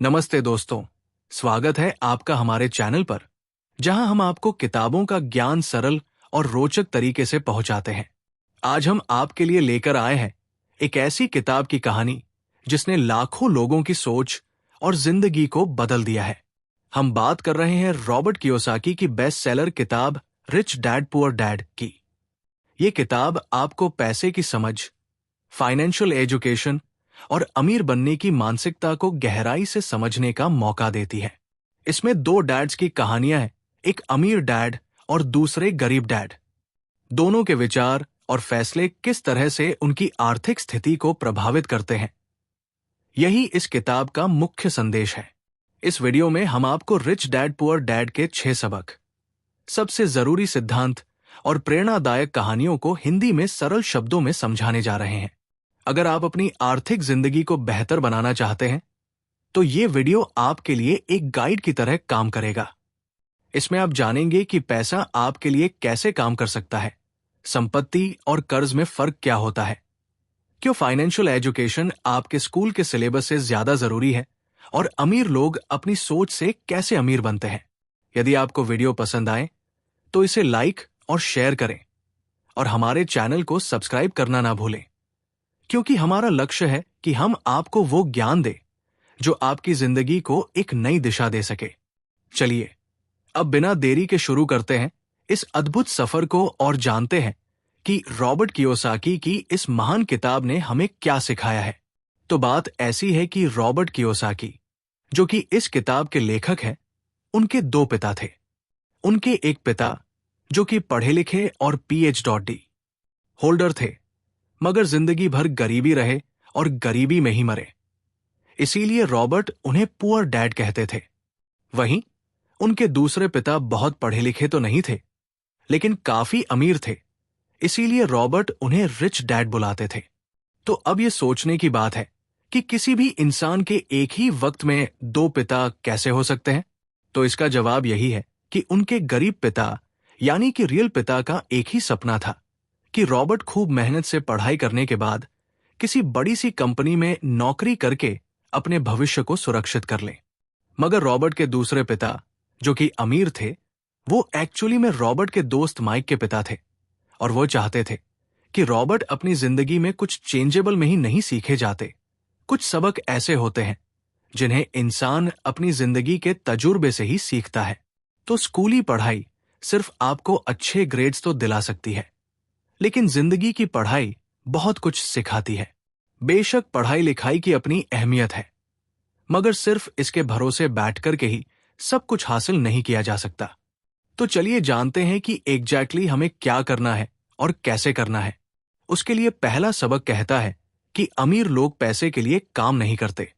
नमस्ते दोस्तों, स्वागत है आपका हमारे चैनल पर, जहां हम आपको किताबों का ज्ञान सरल और रोचक तरीके से पहुंचाते हैं। आज हम आपके लिए लेकर आए हैं एक ऐसी किताब की कहानी जिसने लाखों लोगों की सोच और जिंदगी को बदल दिया है। हम बात कर रहे हैं रॉबर्ट कियोसाकी की बेस्ट सेलर किताब रिच डैड पुअर डैड की। ये किताब आपको पैसे की समझ, फाइनेंशियल एजुकेशन और अमीर बनने की मानसिकता को गहराई से समझने का मौका देती है। इसमें दो डैड्स की कहानियां हैं, एक अमीर डैड और दूसरे गरीब डैड। दोनों के विचार और फैसले किस तरह से उनकी आर्थिक स्थिति को प्रभावित करते हैं, यही इस किताब का मुख्य संदेश है। इस वीडियो में हम आपको रिच डैड पुअर डैड के 6 सबक, सबसे जरूरी सिद्धांत और प्रेरणादायक कहानियों को हिंदी में सरल शब्दों में समझाने जा रहे हैं। अगर आप अपनी आर्थिक जिंदगी को बेहतर बनाना चाहते हैं, तो ये वीडियो आपके लिए एक गाइड की तरह काम करेगा। इसमें आप जानेंगे कि पैसा आपके लिए कैसे काम कर सकता है, संपत्ति और कर्ज में फर्क क्या होता है, क्यों फाइनेंशियल एजुकेशन आपके स्कूल के सिलेबस से ज्यादा जरूरी है और अमीर लोग अपनी सोच से कैसे अमीर बनते हैं। यदि आपको वीडियो पसंद आए तो इसे लाइक और शेयर करें और हमारे चैनल को सब्सक्राइब करना ना भूलें, क्योंकि हमारा लक्ष्य है कि हम आपको वो ज्ञान दें जो आपकी जिंदगी को एक नई दिशा दे सके। चलिए अब बिना देरी के शुरू करते हैं इस अद्भुत सफर को और जानते हैं कि रॉबर्ट कियोसाकी की इस महान किताब ने हमें क्या सिखाया है। तो बात ऐसी है कि रॉबर्ट कियोसाकी, जो कि इस किताब के लेखक हैं, उनके 2 पिता थे। उनके एक पिता जो कि पढ़े लिखे और PhD होल्डर थे, मगर जिंदगी भर गरीबी रहे और गरीबी में ही मरे। इसीलिए रॉबर्ट उन्हें पुअर डैड कहते थे। वहीं उनके दूसरे पिता बहुत पढ़े लिखे तो नहीं थे, लेकिन काफी अमीर थे, इसीलिए रॉबर्ट उन्हें रिच डैड बुलाते थे। तो अब यह सोचने की बात है कि किसी भी इंसान के एक ही वक्त में 2 पिता कैसे हो सकते हैं। तो इसका जवाब यही है कि उनके गरीब पिता यानी कि रियल पिता का एक ही सपना था कि रॉबर्ट खूब मेहनत से पढ़ाई करने के बाद किसी बड़ी सी कंपनी में नौकरी करके अपने भविष्य को सुरक्षित कर ले। मगर रॉबर्ट के दूसरे पिता, जो कि अमीर थे, वो एक्चुअली में रॉबर्ट के दोस्त माइक के पिता थे और वो चाहते थे कि रॉबर्ट अपनी जिंदगी में कुछ चेंजेबल में ही नहीं सीखे जाते। कुछ सबक ऐसे होते हैं जिन्हें इंसान अपनी जिंदगी के तजुर्बे से ही सीखता है। तो स्कूली पढ़ाई सिर्फ आपको अच्छे ग्रेड्स तो दिला सकती है, लेकिन जिंदगी की पढ़ाई बहुत कुछ सिखाती है। बेशक पढ़ाई लिखाई की अपनी अहमियत है, मगर सिर्फ इसके भरोसे बैठकर के ही सब कुछ हासिल नहीं किया जा सकता। तो चलिए जानते हैं कि एग्जैक्टली हमें क्या करना है और कैसे करना है। उसके लिए पहला सबक कहता है कि अमीर लोग पैसे के लिए काम नहीं करते।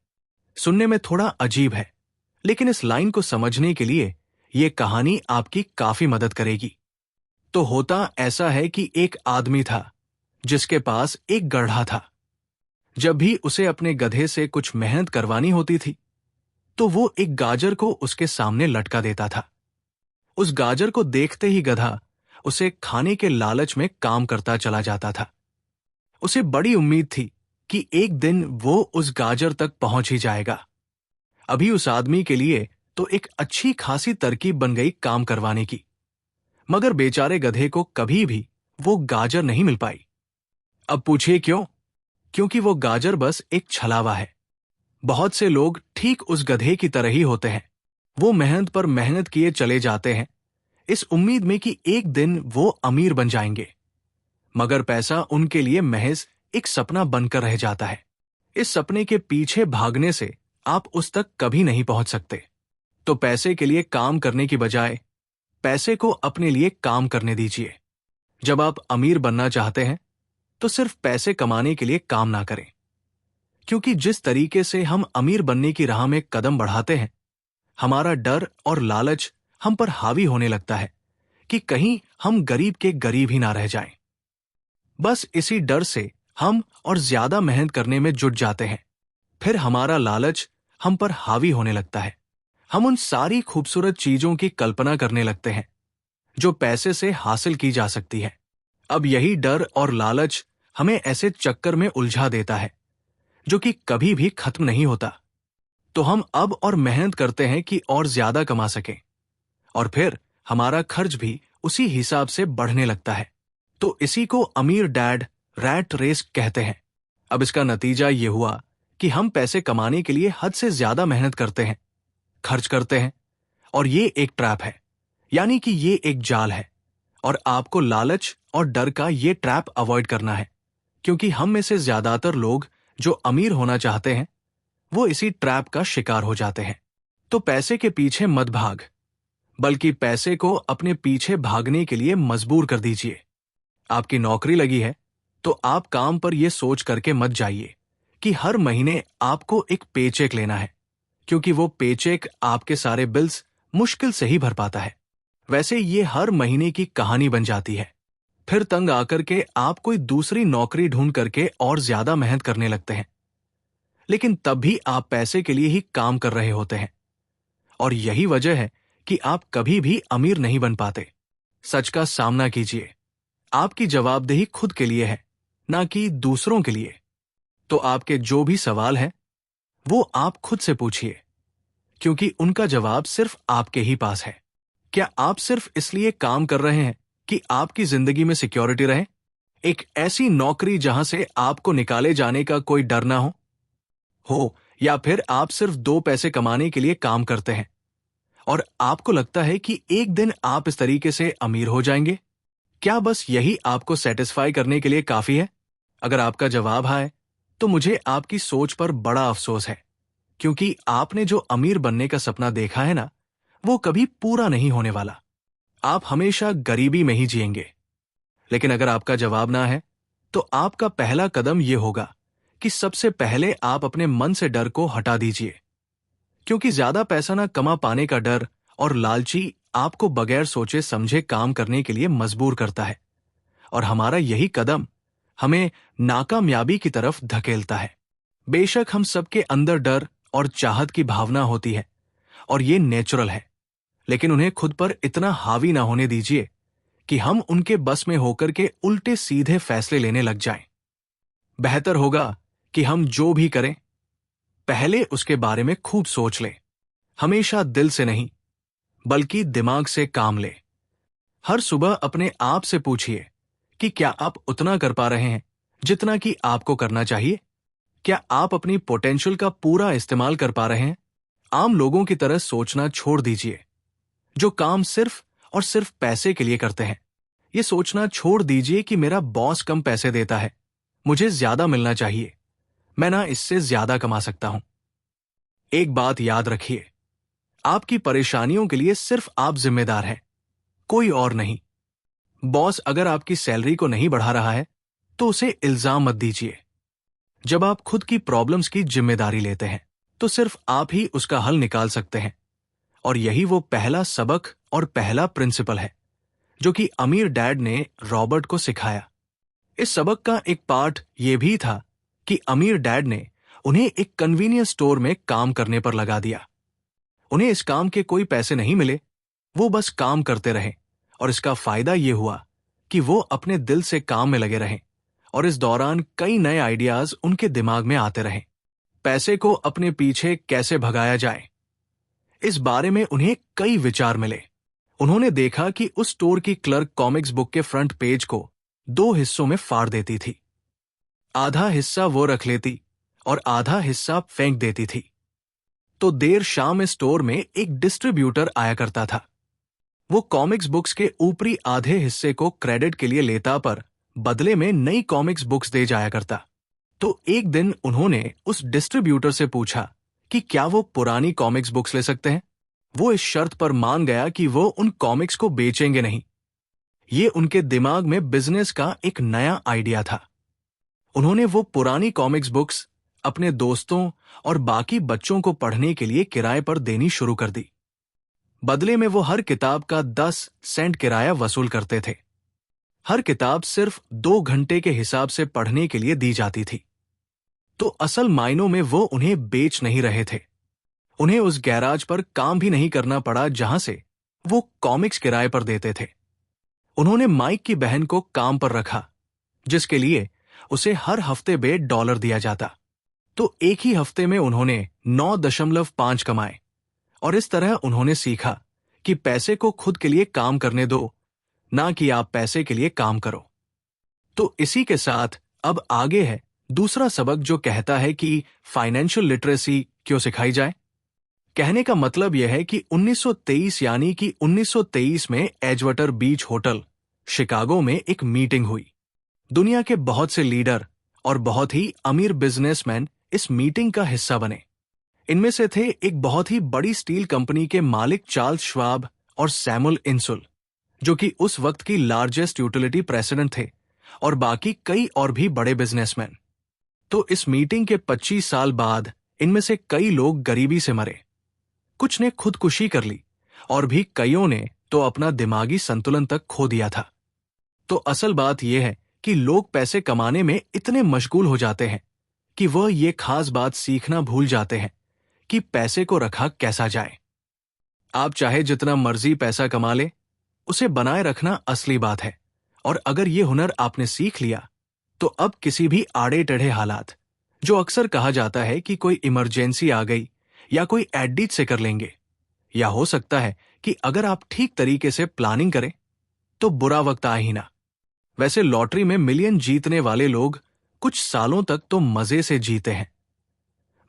सुनने में थोड़ा अजीब है, लेकिन इस लाइन को समझने के लिए यह कहानी आपकी काफी मदद करेगी। तो होता ऐसा है कि एक आदमी था जिसके पास एक गधा था। जब भी उसे अपने गधे से कुछ मेहनत करवानी होती थी, तो वो एक गाजर को उसके सामने लटका देता था। उस गाजर को देखते ही गधा उसे खाने के लालच में काम करता चला जाता था। उसे बड़ी उम्मीद थी कि एक दिन वो उस गाजर तक पहुंच ही जाएगा। अभी उस आदमी के लिए तो एक अच्छी खासी तरकीब बन गई काम करवाने की, मगर बेचारे गधे को कभी भी वो गाजर नहीं मिल पाई। अब पूछिए क्यों? क्योंकि वो गाजर बस एक छलावा है। बहुत से लोग ठीक उस गधे की तरह ही होते हैं। वो मेहनत पर मेहनत किए चले जाते हैं, इस उम्मीद में कि एक दिन वो अमीर बन जाएंगे, मगर पैसा उनके लिए महज एक सपना बनकर रह जाता है। इस सपने के पीछे भागने से आप उस तक कभी नहीं पहुंच सकते। तो पैसे के लिए काम करने की बजाय पैसे को अपने लिए काम करने दीजिए। जब आप अमीर बनना चाहते हैं, तो सिर्फ पैसे कमाने के लिए काम ना करें, क्योंकि जिस तरीके से हम अमीर बनने की राह में कदम बढ़ाते हैं, हमारा डर और लालच हम पर हावी होने लगता है कि कहीं हम गरीब के गरीब ही ना रह जाएं। बस इसी डर से हम और ज्यादा मेहनत करने में जुट जाते हैं। फिर हमारा लालच हम पर हावी होने लगता है। हम उन सारी खूबसूरत चीजों की कल्पना करने लगते हैं जो पैसे से हासिल की जा सकती है। अब यही डर और लालच हमें ऐसे चक्कर में उलझा देता है जो कि कभी भी खत्म नहीं होता। तो हम अब और मेहनत करते हैं कि और ज्यादा कमा सकें, और फिर हमारा खर्च भी उसी हिसाब से बढ़ने लगता है। तो इसी को अमीर डैड रैट रेस कहते हैं। अब इसका नतीजा ये हुआ कि हम पैसे कमाने के लिए हद से ज्यादा मेहनत करते हैं, खर्च करते हैं, और ये एक ट्रैप है, यानी कि ये एक जाल है। और आपको लालच और डर का ये ट्रैप अवॉइड करना है, क्योंकि हम में से ज्यादातर लोग जो अमीर होना चाहते हैं वो इसी ट्रैप का शिकार हो जाते हैं। तो पैसे के पीछे मत भाग, बल्कि पैसे को अपने पीछे भागने के लिए मजबूर कर दीजिए। आपकी नौकरी लगी है तो आप काम पर यह सोच करके मत जाइए कि हर महीने आपको एक पेचेक लेना है, क्योंकि वो पेचेक आपके सारे बिल्स मुश्किल से ही भर पाता है। वैसे ये हर महीने की कहानी बन जाती है। फिर तंग आकर के आप कोई दूसरी नौकरी ढूंढ करके और ज्यादा मेहनत करने लगते हैं, लेकिन तब भी आप पैसे के लिए ही काम कर रहे होते हैं। और यही वजह है कि आप कभी भी अमीर नहीं बन पाते। सच का सामना कीजिए। आपकी जवाबदेही खुद के लिए है, ना कि दूसरों के लिए। तो आपके जो भी सवाल हैं, वो आप खुद से पूछिए, क्योंकि उनका जवाब सिर्फ आपके ही पास है। क्या आप सिर्फ इसलिए काम कर रहे हैं कि आपकी जिंदगी में सिक्योरिटी रहे? एक ऐसी नौकरी जहां से आपको निकाले जाने का कोई डर ना हो, या फिर आप सिर्फ 2 पैसे कमाने के लिए काम करते हैं और आपको लगता है कि एक दिन आप इस तरीके से अमीर हो जाएंगे? क्या बस यही आपको सेटिस्फाई करने के लिए काफी है? अगर आपका जवाब है तो मुझे आपकी सोच पर बड़ा अफसोस है, क्योंकि आपने जो अमीर बनने का सपना देखा है ना, वो कभी पूरा नहीं होने वाला। आप हमेशा गरीबी में ही जिएंगे। लेकिन अगर आपका जवाब ना है तो आपका पहला कदम यह होगा कि सबसे पहले आप अपने मन से डर को हटा दीजिए, क्योंकि ज्यादा पैसा ना कमा पाने का डर और लालची आपको बगैर सोचे समझे काम करने के लिए मजबूर करता है, और हमारा यही कदम हमें नाकामयाबी की तरफ धकेलता है। बेशक हम सबके अंदर डर और चाहत की भावना होती है, और ये नेचुरल है, लेकिन उन्हें खुद पर इतना हावी ना होने दीजिए कि हम उनके बस में होकर के उल्टे सीधे फैसले लेने लग जाएं। बेहतर होगा कि हम जो भी करें पहले उसके बारे में खूब सोच लें। हमेशा दिल से नहीं, बल्कि दिमाग से काम लें। हर सुबह अपने आप से पूछिए कि क्या आप उतना कर पा रहे हैं जितना कि आपको करना चाहिए? क्या आप अपनी पोटेंशियल का पूरा इस्तेमाल कर पा रहे हैं? आम लोगों की तरह सोचना छोड़ दीजिए, जो काम सिर्फ और सिर्फ पैसे के लिए करते हैं। ये सोचना छोड़ दीजिए कि मेरा बॉस कम पैसे देता है, मुझे ज्यादा मिलना चाहिए, मैं ना इससे ज्यादा कमा सकता हूं। एक बात याद रखिए, आपकी परेशानियों के लिए सिर्फ आप जिम्मेदार हैं, कोई और नहीं। बॉस अगर आपकी सैलरी को नहीं बढ़ा रहा है तो उसे इल्जाम मत दीजिए। जब आप खुद की प्रॉब्लम्स की जिम्मेदारी लेते हैं तो सिर्फ आप ही उसका हल निकाल सकते हैं। और यही वो पहला सबक और पहला प्रिंसिपल है जो कि अमीर डैड ने रॉबर्ट को सिखाया। इस सबक का एक पार्ट ये भी था कि अमीर डैड ने उन्हें एक कन्वीनियंस स्टोर में काम करने पर लगा दिया। उन्हें इस काम के कोई पैसे नहीं मिले, वो बस काम करते रहे, और इसका फायदा ये हुआ कि वो अपने दिल से काम में लगे रहे, और इस दौरान कई नए आइडियाज उनके दिमाग में आते रहे। पैसे को अपने पीछे कैसे भगाया जाए, इस बारे में उन्हें कई विचार मिले। उन्होंने देखा कि उस स्टोर की क्लर्क कॉमिक्स बुक के फ्रंट पेज को 2 हिस्सों में फाड़ देती थी। आधा हिस्सा वो रख लेती और आधा हिस्सा फेंक देती थी। तो देर शाम इस स्टोर में एक डिस्ट्रीब्यूटर आया करता था। वो कॉमिक्स बुक्स के ऊपरी आधे हिस्से को क्रेडिट के लिए लेता, पर बदले में नई कॉमिक्स बुक्स दे जाया करता। तो एक दिन उन्होंने उस डिस्ट्रीब्यूटर से पूछा कि क्या वो पुरानी कॉमिक्स बुक्स ले सकते हैं। वो इस शर्त पर मान गया कि वो उन कॉमिक्स को बेचेंगे नहीं। ये उनके दिमाग में बिजनेस का एक नया आइडिया था। उन्होंने वो पुरानी कॉमिक्स बुक्स अपने दोस्तों और बाकी बच्चों को पढ़ने के लिए किराए पर देनी शुरू कर दी। बदले में वो हर किताब का 10 सेंट किराया वसूल करते थे। हर किताब सिर्फ 2 घंटे के हिसाब से पढ़ने के लिए दी जाती थी। तो असल मायनों में वो उन्हें बेच नहीं रहे थे। उन्हें उस गैराज पर काम भी नहीं करना पड़ा जहां से वो कॉमिक्स किराए पर देते थे। उन्होंने माइक की बहन को काम पर रखा, जिसके लिए उसे हर हफ्ते $1 दिया जाता। तो एक ही हफ्ते में उन्होंने 9.5 कमाए। और इस तरह उन्होंने सीखा कि पैसे को खुद के लिए काम करने दो, ना कि आप पैसे के लिए काम करो। तो इसी के साथ अब आगे है दूसरा सबक, जो कहता है कि फाइनेंशियल लिटरेसी क्यों सिखाई जाए। कहने का मतलब यह है कि 1923 यानी कि 1923 में एजवटर बीच होटल शिकागो में एक मीटिंग हुई। दुनिया के बहुत से लीडर और बहुत ही अमीर बिजनेसमैन इस मीटिंग का हिस्सा बने। इनमें से थे एक बहुत ही बड़ी स्टील कंपनी के मालिक चार्ल्स श्वाब और सैमुअल इंसुल, जो कि उस वक्त की लार्जेस्ट यूटिलिटी प्रेसिडेंट थे, और बाकी कई और भी बड़े बिजनेसमैन। तो इस मीटिंग के 25 साल बाद इनमें से कई लोग गरीबी से मरे, कुछ ने खुदकुशी कर ली, और भी कईयों ने तो अपना दिमागी संतुलन तक खो दिया था। तो असल बात यह है कि लोग पैसे कमाने में इतने मशगूल हो जाते हैं कि वह ये खास बात सीखना भूल जाते हैं कि पैसे को रखा कैसा जाए। आप चाहे जितना मर्जी पैसा कमा ले, उसे बनाए रखना असली बात है। और अगर ये हुनर आपने सीख लिया, तो अब किसी भी आड़े टेढ़े हालात, जो अक्सर कहा जाता है कि कोई इमरजेंसी आ गई या कोई एडिट से कर लेंगे, या हो सकता है कि अगर आप ठीक तरीके से प्लानिंग करें तो बुरा वक्त आ ही ना। वैसे लॉटरी में मिलियन जीतने वाले लोग कुछ सालों तक तो मजे से जीते हैं,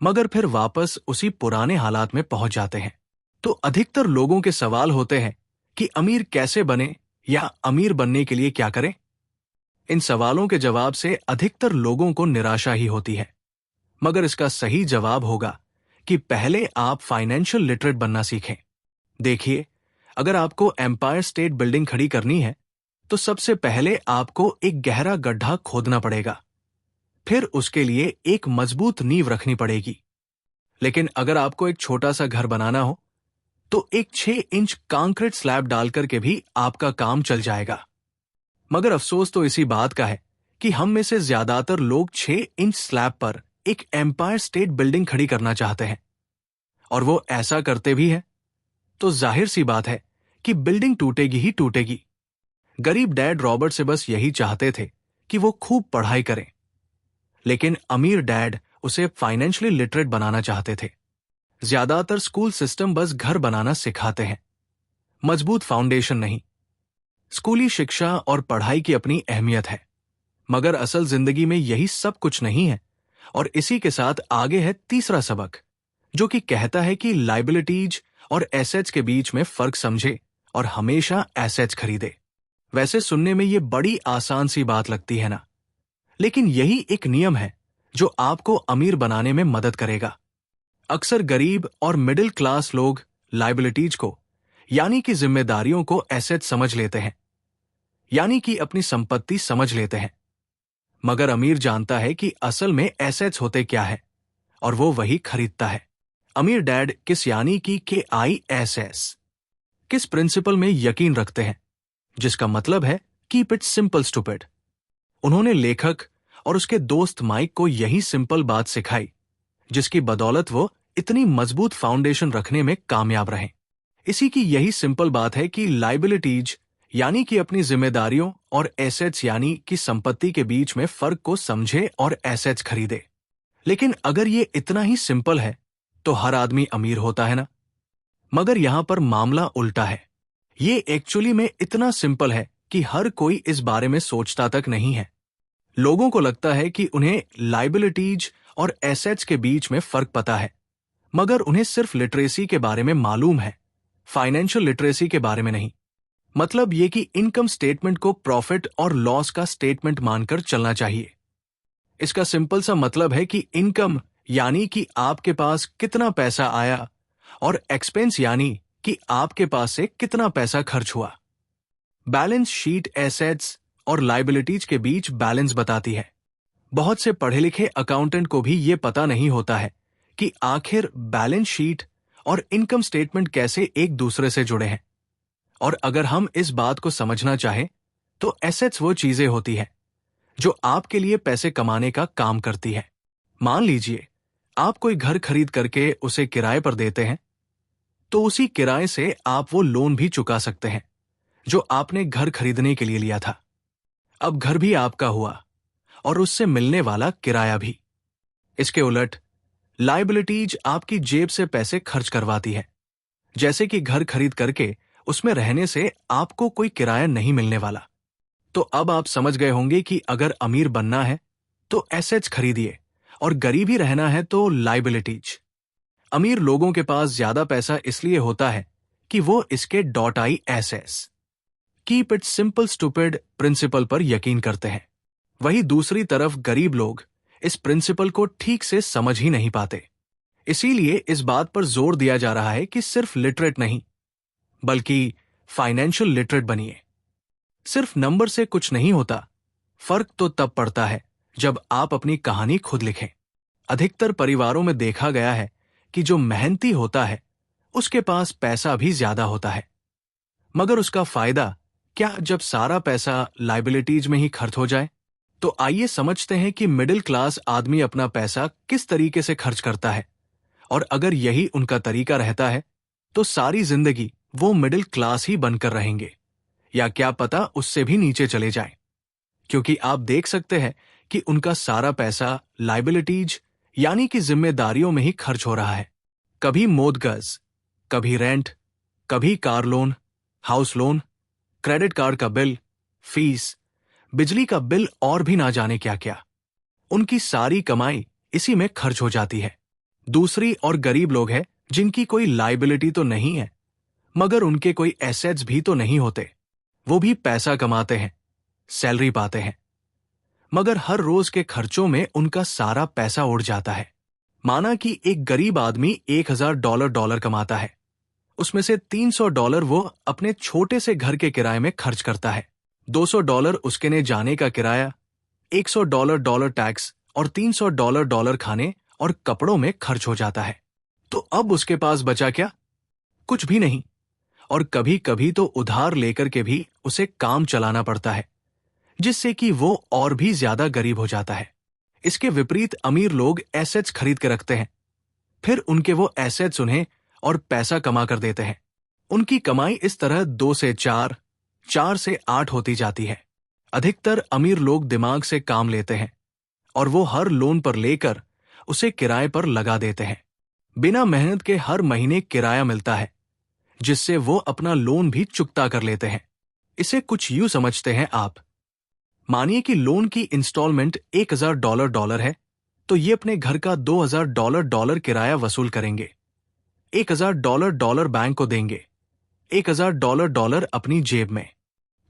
मगर फिर वापस उसी पुराने हालात में पहुंच जाते हैं। तो अधिकतर लोगों के सवाल होते हैं कि अमीर कैसे बने या अमीर बनने के लिए क्या करें। इन सवालों के जवाब से अधिकतर लोगों को निराशा ही होती है, मगर इसका सही जवाब होगा कि पहले आप फाइनेंशियल लिटरेट बनना सीखें। देखिए, अगर आपको एम्पायर स्टेट बिल्डिंग खड़ी करनी है, तो सबसे पहले आपको एक गहरा गड्ढा खोदना पड़ेगा, फिर उसके लिए एक मजबूत नींव रखनी पड़ेगी। लेकिन अगर आपको एक छोटा सा घर बनाना हो, तो एक 6 इंच कंक्रीट स्लैब डालकर के भी आपका काम चल जाएगा। मगर अफसोस तो इसी बात का है कि हम में से ज्यादातर लोग 6 इंच स्लैब पर एक एम्पायर स्टेट बिल्डिंग खड़ी करना चाहते हैं, और वो ऐसा करते भी हैं। तो जाहिर सी बात है कि बिल्डिंग टूटेगी ही टूटेगी। गरीब डैड रॉबर्ट से बस यही चाहते थे कि वो खूब पढ़ाई करें, लेकिन अमीर डैड उसे फाइनेंशियली लिटरेट बनाना चाहते थे। ज्यादातर स्कूल सिस्टम बस घर बनाना सिखाते हैं, मजबूत फाउंडेशन नहीं। स्कूली शिक्षा और पढ़ाई की अपनी अहमियत है, मगर असल जिंदगी में यही सब कुछ नहीं है। और इसी के साथ आगे है तीसरा सबक, जो कि कहता है कि लायबिलिटीज और एसेट्स के बीच में फर्क समझे और हमेशा एसेट्स खरीदे। वैसे सुनने में ये बड़ी आसान सी बात लगती है ना, लेकिन यही एक नियम है जो आपको अमीर बनाने में मदद करेगा। अक्सर गरीब और मिडिल क्लास लोग लायबिलिटीज को, यानी कि जिम्मेदारियों को एसेट समझ लेते हैं, यानी कि अपनी संपत्ति समझ लेते हैं। मगर अमीर जानता है कि असल में एसेट्स होते क्या है, और वो वही खरीदता है। अमीर डैड किस यानी कि KISS किस प्रिंसिपल में यकीन रखते हैं, जिसका मतलब है कीप इट सिंपल स्टूपिड। उन्होंने लेखक और उसके दोस्त माइक को यही सिंपल बात सिखाई, जिसकी बदौलत वो इतनी मजबूत फाउंडेशन रखने में कामयाब रहे। इसी की यही सिंपल बात है कि लायबिलिटीज यानी कि अपनी जिम्मेदारियों और एसेट्स यानी कि संपत्ति के बीच में फर्क को समझे और एसेट्स खरीदे। लेकिन अगर ये इतना ही सिंपल है तो हर आदमी अमीर होता है ना। मगर यहां पर मामला उल्टा है। ये एक्चुअली में इतना सिंपल है कि हर कोई इस बारे में सोचता तक नहीं है। लोगों को लगता है कि उन्हें लायबिलिटीज और एसेट्स के बीच में फर्क पता है, मगर उन्हें सिर्फ लिटरेसी के बारे में मालूम है, फाइनेंशियल लिटरेसी के बारे में नहीं। मतलब ये कि इनकम स्टेटमेंट को प्रॉफिट और लॉस का स्टेटमेंट मानकर चलना चाहिए। इसका सिंपल सा मतलब है कि इनकम यानी कि आपके पास कितना पैसा आया, और एक्सपेंस यानी कि आपके पास से कितना पैसा खर्च हुआ। बैलेंस शीट एसेट्स और लायबिलिटीज के बीच बैलेंस बताती है। बहुत से पढ़े लिखे अकाउंटेंट को भी ये पता नहीं होता है कि आखिर बैलेंस शीट और इनकम स्टेटमेंट कैसे एक दूसरे से जुड़े हैं। और अगर हम इस बात को समझना चाहें, तो एसेट्स वो चीजें होती हैं जो आपके लिए पैसे कमाने का काम करती है। मान लीजिए आप कोई घर खरीद करके उसे किराए पर देते हैं, तो उसी किराए से आप वो लोन भी चुका सकते हैं जो आपने घर खरीदने के लिए लिया था। अब घर भी आपका हुआ और उससे मिलने वाला किराया भी। इसके उलट लायबिलिटीज आपकी जेब से पैसे खर्च करवाती है। जैसे कि घर खरीद करके उसमें रहने से आपको कोई किराया नहीं मिलने वाला। तो अब आप समझ गए होंगे कि अगर अमीर बनना है तो एसेट्स खरीदिए और गरीब ही रहना है तो लायबिलिटीज। अमीर लोगों के पास ज्यादा पैसा इसलिए होता है कि वो इसके .ISS keep it simple stupid principle पर यकीन करते हैं। वही दूसरी तरफ गरीब लोग इस प्रिंसिपल को ठीक से समझ ही नहीं पाते। इसीलिए इस बात पर जोर दिया जा रहा है कि सिर्फ लिटरेट नहीं बल्कि फाइनेंशियल लिटरेट बनिए। सिर्फ नंबर से कुछ नहीं होता, फर्क तो तब पड़ता है जब आप अपनी कहानी खुद लिखें। अधिकतर परिवारों में देखा गया है कि जो मेहनती होता है उसके पास पैसा भी ज्यादा होता है, मगर उसका फायदा क्या जब सारा पैसा लायबिलिटीज में ही खर्च हो जाए? तो आइए समझते हैं कि मिडिल क्लास आदमी अपना पैसा किस तरीके से खर्च करता है, और अगर यही उनका तरीका रहता है तो सारी जिंदगी वो मिडिल क्लास ही बनकर रहेंगे, या क्या पता उससे भी नीचे चले जाएं। क्योंकि आप देख सकते हैं कि उनका सारा पैसा लायबिलिटीज यानी कि जिम्मेदारियों में ही खर्च हो रहा है। कभी मोदगज, कभी रेंट, कभी car loan, house loan, credit card का बिल, फीस, बिजली का बिल और भी ना जाने क्या क्या। उनकी सारी कमाई इसी में खर्च हो जाती है। दूसरी और गरीब लोग हैं जिनकी कोई लायबिलिटी तो नहीं है, मगर उनके कोई एसेट्स भी तो नहीं होते। वो भी पैसा कमाते हैं, सैलरी पाते हैं, मगर हर रोज के खर्चों में उनका सारा पैसा उड़ जाता है। माना कि एक गरीब आदमी $1000 कमाता है, उसमें से $300 वो अपने छोटे से घर के किराए में खर्च करता है, $200 उसके ने जाने का किराया, $100 टैक्स और $300 खाने और कपड़ों में खर्च हो जाता है। तो अब उसके पास बचा क्या? कुछ भी नहीं। और कभी कभी तो उधार लेकर के भी उसे काम चलाना पड़ता है, जिससे कि वो और भी ज्यादा गरीब हो जाता है। इसके विपरीत अमीर लोग एसेट्स खरीद के रखते हैं, फिर उनके वो एसेट्स उन्हें और पैसा कमा कर देते हैं। उनकी कमाई इस तरह 2 से 4, 4 से 8 होती जाती है। अधिकतर अमीर लोग दिमाग से काम लेते हैं और वो हर लोन पर लेकर उसे किराए पर लगा देते हैं। बिना मेहनत के हर महीने किराया मिलता है, जिससे वो अपना लोन भी चुकता कर लेते हैं। इसे कुछ यूं समझते हैं आप। मानिए कि लोन की इंस्टॉलमेंट $1000 है, तो ये अपने घर का $2000 किराया वसूल करेंगे, $1000 बैंक को देंगे, $1000 अपनी जेब में।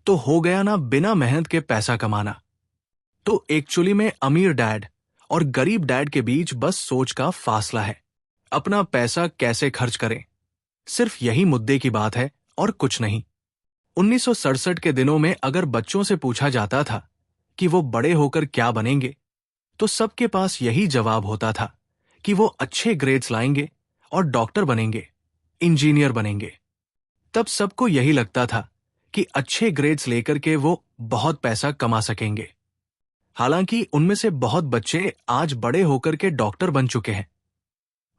तो हो गया ना बिना मेहनत के पैसा कमाना। तो एक्चुअली में अमीर डैड और गरीब डैड के बीच बस सोच का फासला है। अपना पैसा कैसे खर्च करें, सिर्फ यही मुद्दे की बात है और कुछ नहीं। 1967 के दिनों में अगर बच्चों से पूछा जाता था कि वो बड़े होकर क्या बनेंगे, तो सबके पास यही जवाब होता था कि वो अच्छे ग्रेड्स लाएंगे और डॉक्टर बनेंगे, इंजीनियर बनेंगे। तब सबको यही लगता था कि अच्छे ग्रेड्स लेकर के वो बहुत पैसा कमा सकेंगे। हालांकि उनमें से बहुत बच्चे आज बड़े होकर के डॉक्टर बन चुके हैं।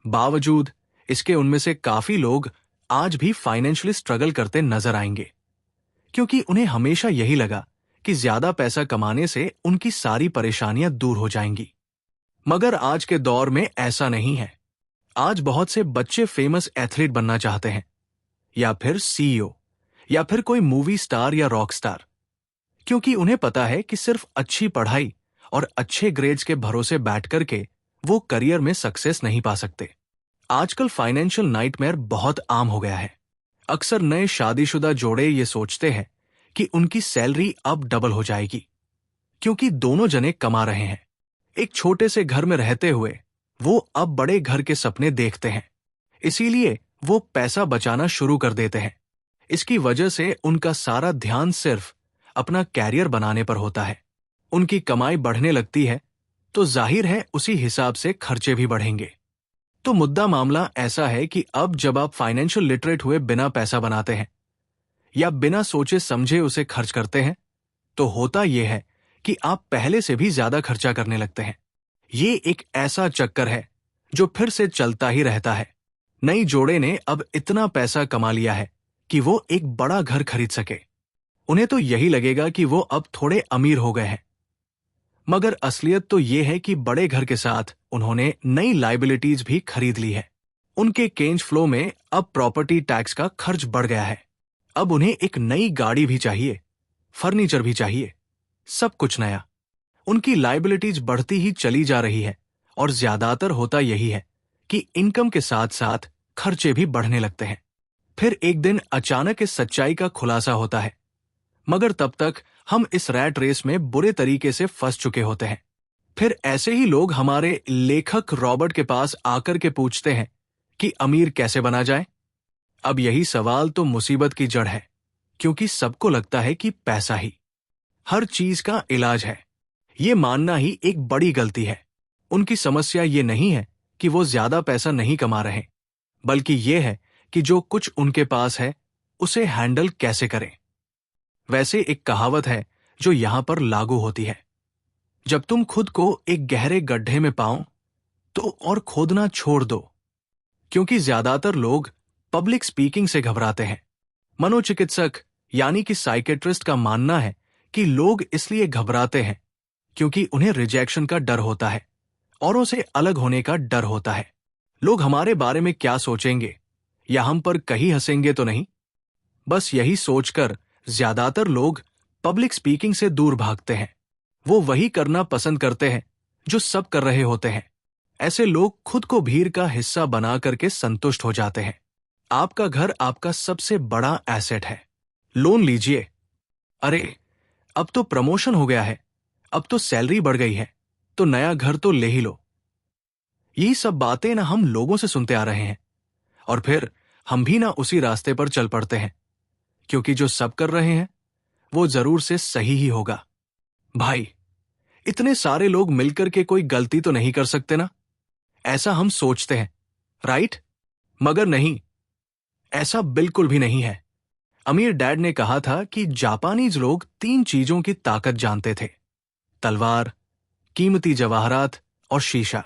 बावजूद इसके उनमें से काफी लोग आज भी फाइनेंशियली स्ट्रगल करते नजर आएंगे, क्योंकि उन्हें हमेशा यही लगा कि ज्यादा पैसा कमाने से उनकी सारी परेशानियां दूर हो जाएंगी। मगर आज के दौर में ऐसा नहीं है। आज बहुत से बच्चे फेमस एथलीट बनना चाहते हैं, या फिर CEO, या फिर कोई मूवी स्टार या रॉक स्टार, क्योंकि उन्हें पता है कि सिर्फ अच्छी पढ़ाई और अच्छे ग्रेड्स के भरोसे बैठ करके वो करियर में सक्सेस नहीं पा सकते। आजकल फाइनेंशियल नाइटमेयर बहुत आम हो गया है। अक्सर नए शादीशुदा जोड़े ये सोचते हैं कि उनकी सैलरी अब डबल हो जाएगी, क्योंकि दोनों जने कमा रहे हैं। एक छोटे से घर में रहते हुए वो अब बड़े घर के सपने देखते हैं, इसीलिए वो पैसा बचाना शुरू कर देते हैं। इसकी वजह से उनका सारा ध्यान सिर्फ अपना कैरियर बनाने पर होता है। उनकी कमाई बढ़ने लगती है तो जाहिर है उसी हिसाब से खर्चे भी बढ़ेंगे। तो मुद्दा मामला ऐसा है कि अब जब आप फाइनेंशियल लिटरेट हुए बिना पैसा बनाते हैं या बिना सोचे समझे उसे खर्च करते हैं, तो होता यह है कि आप पहले से भी ज्यादा खर्चा करने लगते हैं। ये एक ऐसा चक्कर है जो फिर से चलता ही रहता है। नई जोड़े ने अब इतना पैसा कमा लिया है कि वो एक बड़ा घर खरीद सके। उन्हें तो यही लगेगा कि वो अब थोड़े अमीर हो गए हैं, मगर असलियत तो ये है कि बड़े घर के साथ उन्होंने नई लाइबिलिटीज भी खरीद ली है। उनके कैश फ्लो में अब प्रॉपर्टी टैक्स का खर्च बढ़ गया है। अब उन्हें एक नई गाड़ी भी चाहिए, फर्नीचर भी चाहिए, सब कुछ नया। उनकी लाइबिलिटीज बढ़ती ही चली जा रही है और ज्यादातर होता यही है कि इनकम के साथ साथ खर्चे भी बढ़ने लगते हैं। फिर एक दिन अचानक इस सच्चाई का खुलासा होता है, मगर तब तक हम इस रैट रेस में बुरे तरीके से फंस चुके होते हैं। फिर ऐसे ही लोग हमारे लेखक रॉबर्ट के पास आकर के पूछते हैं कि अमीर कैसे बना जाए। अब यही सवाल तो मुसीबत की जड़ है, क्योंकि सबको लगता है कि पैसा ही हर चीज का इलाज है। ये मानना ही एक बड़ी गलती है। उनकी समस्या ये नहीं है कि वो ज्यादा पैसा नहीं कमा रहे, बल्कि ये है कि जो कुछ उनके पास है उसे हैंडल कैसे करें। वैसे एक कहावत है जो यहां पर लागू होती है, जब तुम खुद को एक गहरे गड्ढे में पाओ तो और खोदना छोड़ दो। क्योंकि ज्यादातर लोग पब्लिक स्पीकिंग से घबराते हैं। मनोचिकित्सक यानी कि साइकेट्रिस्ट का मानना है कि लोग इसलिए घबराते हैं क्योंकि उन्हें रिजेक्शन का डर होता है, औरों से अलग होने का डर होता है। लोग हमारे बारे में क्या सोचेंगे या हम पर कहीं हंसेंगे तो नहीं। बस यही सोचकर ज्यादातर लोग पब्लिक स्पीकिंग से दूर भागते हैं। वो वही करना पसंद करते हैं जो सब कर रहे होते हैं। ऐसे लोग खुद को भीड़ का हिस्सा बना करके संतुष्ट हो जाते हैं। आपका घर आपका सबसे बड़ा एसेट है। लोन लीजिए। अरे, अब तो प्रमोशन हो गया है, अब तो सैलरी बढ़ गई है, तो नया घर तो ले ही लो। यही सब बातें ना हम लोगों से सुनते आ रहे हैं, और फिर हम भी ना उसी रास्ते पर चल पड़ते हैं, क्योंकि जो सब कर रहे हैं वो जरूर से सही ही होगा। भाई, इतने सारे लोग मिलकर के कोई गलती तो नहीं कर सकते ना, ऐसा हम सोचते हैं, राइट? मगर नहीं, ऐसा बिल्कुल भी नहीं है। अमीर डैड ने कहा था कि जापानीज लोग 3 चीजों की ताकत जानते थे: तलवार, कीमती जवाहरात और शीशा।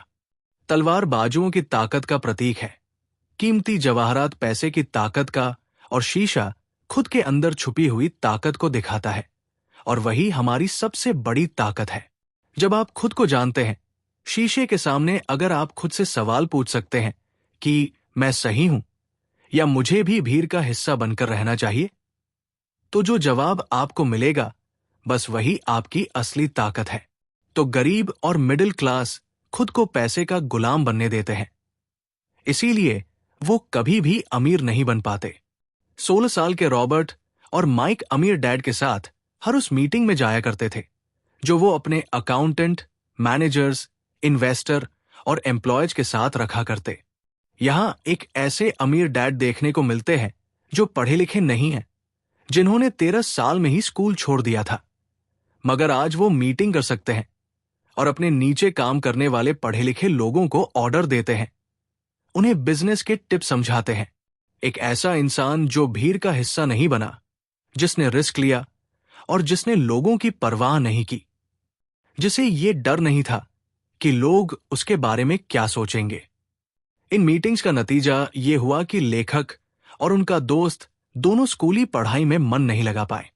तलवार बाजुओं की ताकत का प्रतीक है, कीमती जवाहरात पैसे की ताकत का, और शीशा खुद के अंदर छुपी हुई ताकत को दिखाता है। और वही हमारी सबसे बड़ी ताकत है। जब आप खुद को जानते हैं, शीशे के सामने अगर आप खुद से सवाल पूछ सकते हैं कि मैं सही हूं या मुझे भी भीड़ का हिस्सा बनकर रहना चाहिए, तो जो जवाब आपको मिलेगा बस वही आपकी असली ताकत है। तो गरीब और मिडिल क्लास खुद को पैसे का गुलाम बनने देते हैं, इसीलिए वो कभी भी अमीर नहीं बन पाते। 16 साल के रॉबर्ट और माइक अमीर डैड के साथ हर उस मीटिंग में जाया करते थे जो वो अपने अकाउंटेंट, मैनेजर्स, इन्वेस्टर और एम्प्लॉयज के साथ रखा करते। यहां एक ऐसे अमीर डैड देखने को मिलते हैं जो पढ़े लिखे नहीं हैं, जिन्होंने 13 साल में ही स्कूल छोड़ दिया था, मगर आज वो मीटिंग कर सकते हैं और अपने नीचे काम करने वाले पढ़े लिखे लोगों को ऑर्डर देते हैं, उन्हें बिजनेस के टिप्स समझाते हैं। एक ऐसा इंसान जो भीड़ का हिस्सा नहीं बना, जिसने रिस्क लिया और जिसने लोगों की परवाह नहीं की, जिसे ये डर नहीं था कि लोग उसके बारे में क्या सोचेंगे। इन मीटिंग्स का नतीजा ये हुआ कि लेखक और उनका दोस्त दोनों स्कूली पढ़ाई में मन नहीं लगा पाए।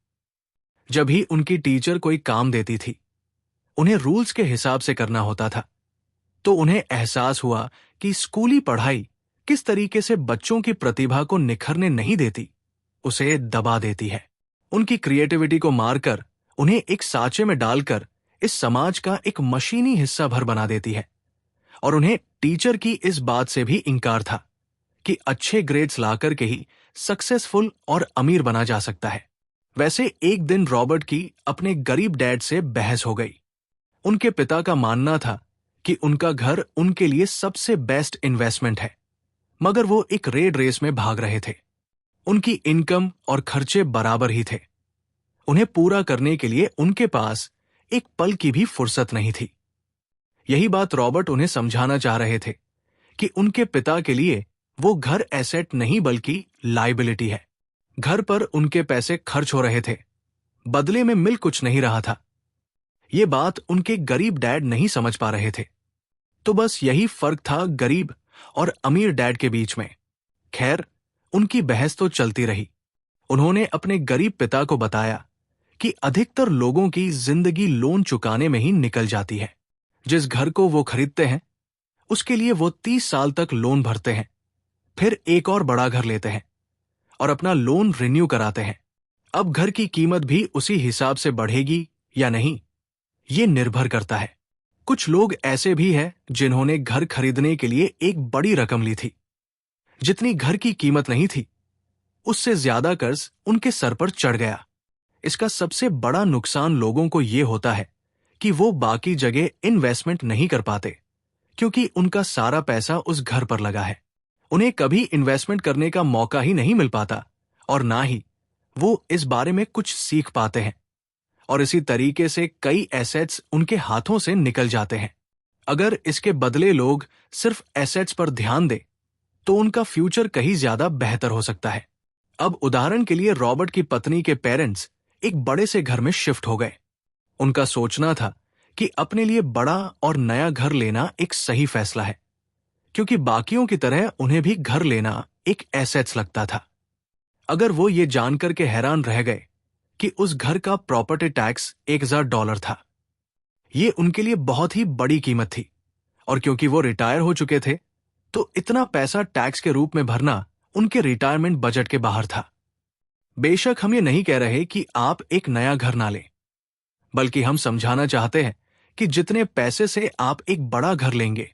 जब ही उनकी टीचर कोई काम देती थी, उन्हें रूल्स के हिसाब से करना होता था, तो उन्हें एहसास हुआ कि स्कूली पढ़ाई किस तरीके से बच्चों की प्रतिभा को निखरने नहीं देती, उसे दबा देती है। उनकी क्रिएटिविटी को मारकर उन्हें एक साँचे में डालकर इस समाज का एक मशीनी हिस्सा भर बना देती है। और उन्हें टीचर की इस बात से भी इंकार था कि अच्छे ग्रेड्स लाकर के ही सक्सेसफुल और अमीर बना जा सकता है। वैसे एक दिन रॉबर्ट की अपने गरीब डैड से बहस हो गई। उनके पिता का मानना था कि उनका घर उनके लिए सबसे बेस्ट इन्वेस्टमेंट है, मगर वो एक रेड रेस में भाग रहे थे। उनकी इनकम और खर्चे बराबर ही थे। उन्हें पूरा करने के लिए उनके पास एक पल की भी फुर्सत नहीं थी। यही बात रॉबर्ट उन्हें समझाना चाह रहे थे कि उनके पिता के लिए वो घर एसेट नहीं बल्कि लाइबिलिटी है। घर पर उनके पैसे खर्च हो रहे थे, बदले में मिल कुछ नहीं रहा था। ये बात उनके गरीब डैड नहीं समझ पा रहे थे। तो बस यही फर्क था गरीब और अमीर डैड के बीच में। खैर, उनकी बहस तो चलती रही। उन्होंने अपने गरीब पिता को बताया कि अधिकतर लोगों की जिंदगी लोन चुकाने में ही निकल जाती है। जिस घर को वो खरीदते हैं उसके लिए वो 30 साल तक लोन भरते हैं, फिर एक और बड़ा घर लेते हैं और अपना लोन रिन्यू कराते हैं। अब घर की कीमत भी उसी हिसाब से बढ़ेगी या नहीं, ये निर्भर करता है। कुछ लोग ऐसे भी हैं जिन्होंने घर खरीदने के लिए एक बड़ी रकम ली थी। जितनी घर की कीमत नहीं थी, उससे ज्यादा कर्ज उनके सर पर चढ़ गया। इसका सबसे बड़ा नुकसान लोगों को यह होता है कि वो बाकी जगह इन्वेस्टमेंट नहीं कर पाते, क्योंकि उनका सारा पैसा उस घर पर लगा है। उन्हें कभी इन्वेस्टमेंट करने का मौका ही नहीं मिल पाता और ना ही वो इस बारे में कुछ सीख पाते हैं, और इसी तरीके से कई एसेट्स उनके हाथों से निकल जाते हैं। अगर इसके बदले लोग सिर्फ एसेट्स पर ध्यान दें तो उनका फ्यूचर कहीं ज्यादा बेहतर हो सकता है। अब उदाहरण के लिए रॉबर्ट की पत्नी के पेरेंट्स एक बड़े से घर में शिफ्ट हो गए। उनका सोचना था कि अपने लिए बड़ा और नया घर लेना एक सही फैसला है, क्योंकि बाकियों की तरह उन्हें भी घर लेना एक एसेट्स लगता था। अगर वो ये जानकर के हैरान रह गए कि उस घर का प्रॉपर्टी टैक्स $1000 था। ये उनके लिए बहुत ही बड़ी कीमत थी, और क्योंकि वो रिटायर हो चुके थे तो इतना पैसा टैक्स के रूप में भरना उनके रिटायरमेंट बजट के बाहर था। बेशक हम ये नहीं कह रहे कि आप एक नया घर ना लें, बल्कि हम समझाना चाहते हैं कि जितने पैसे से आप एक बड़ा घर लेंगे,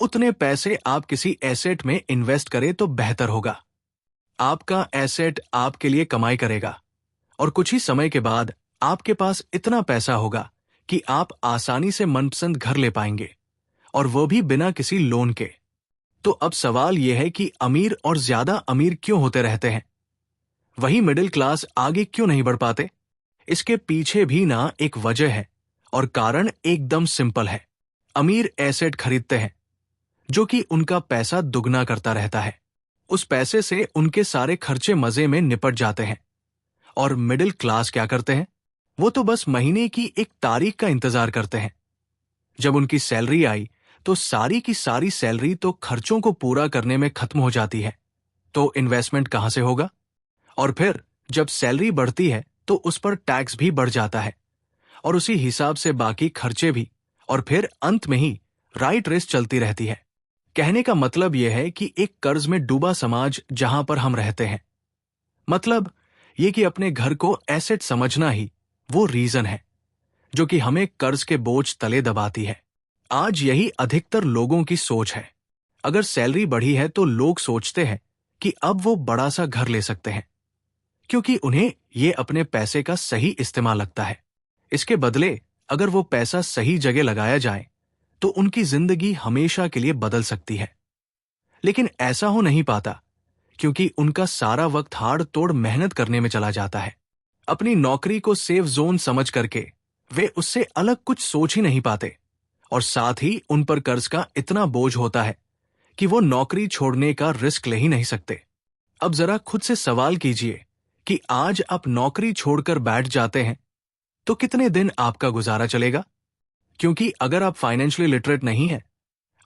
उतने पैसे आप किसी एसेट में इन्वेस्ट करें तो बेहतर होगा। आपका एसेट आपके लिए कमाई करेगा और कुछ ही समय के बाद आपके पास इतना पैसा होगा कि आप आसानी से मनपसंद घर ले पाएंगे, और वो भी बिना किसी लोन के। तो अब सवाल यह है कि अमीर और ज्यादा अमीर क्यों होते रहते हैं, वही मिडिल क्लास आगे क्यों नहीं बढ़ पाते? इसके पीछे भी ना एक वजह है, और कारण एकदम सिंपल है। अमीर एसेट खरीदते हैं जो कि उनका पैसा दुगना करता रहता है। उस पैसे से उनके सारे खर्चे मजे में निपट जाते हैं। और मिडिल क्लास क्या करते हैं? वो तो बस महीने की एक तारीख का इंतजार करते हैं। जब उनकी सैलरी आई तो सारी की सारी सैलरी तो खर्चों को पूरा करने में खत्म हो जाती है, तो इन्वेस्टमेंट कहां से होगा? और फिर जब सैलरी बढ़ती है तो उस पर टैक्स भी बढ़ जाता है, और उसी हिसाब से बाकी खर्चे भी, और फिर अंत में ही राइट रेस चलती रहती है। कहने का मतलब यह है कि एक कर्ज में डूबा समाज जहां पर हम रहते हैं, मतलब ये कि अपने घर को एसेट समझना ही वो रीजन है जो कि हमें कर्ज के बोझ तले दबाती है। आज यही अधिकतर लोगों की सोच है। अगर सैलरी बढ़ी है तो लोग सोचते हैं कि अब वो बड़ा सा घर ले सकते हैं, क्योंकि उन्हें ये अपने पैसे का सही इस्तेमाल लगता है। इसके बदले अगर वो पैसा सही जगह लगाया जाए तो उनकी जिंदगी हमेशा के लिए बदल सकती है। लेकिन ऐसा हो नहीं पाता, क्योंकि उनका सारा वक्त हाड़ तोड़ मेहनत करने में चला जाता है। अपनी नौकरी को सेफ जोन समझ करके वे उससे अलग कुछ सोच ही नहीं पाते, और साथ ही उन पर कर्ज का इतना बोझ होता है कि वो नौकरी छोड़ने का रिस्क ले ही नहीं सकते। अब जरा खुद से सवाल कीजिए कि आज आप नौकरी छोड़कर बैठ जाते हैं तो कितने दिन आपका गुजारा चलेगा? क्योंकि अगर आप फाइनेंशियली लिटरेट नहीं हैं,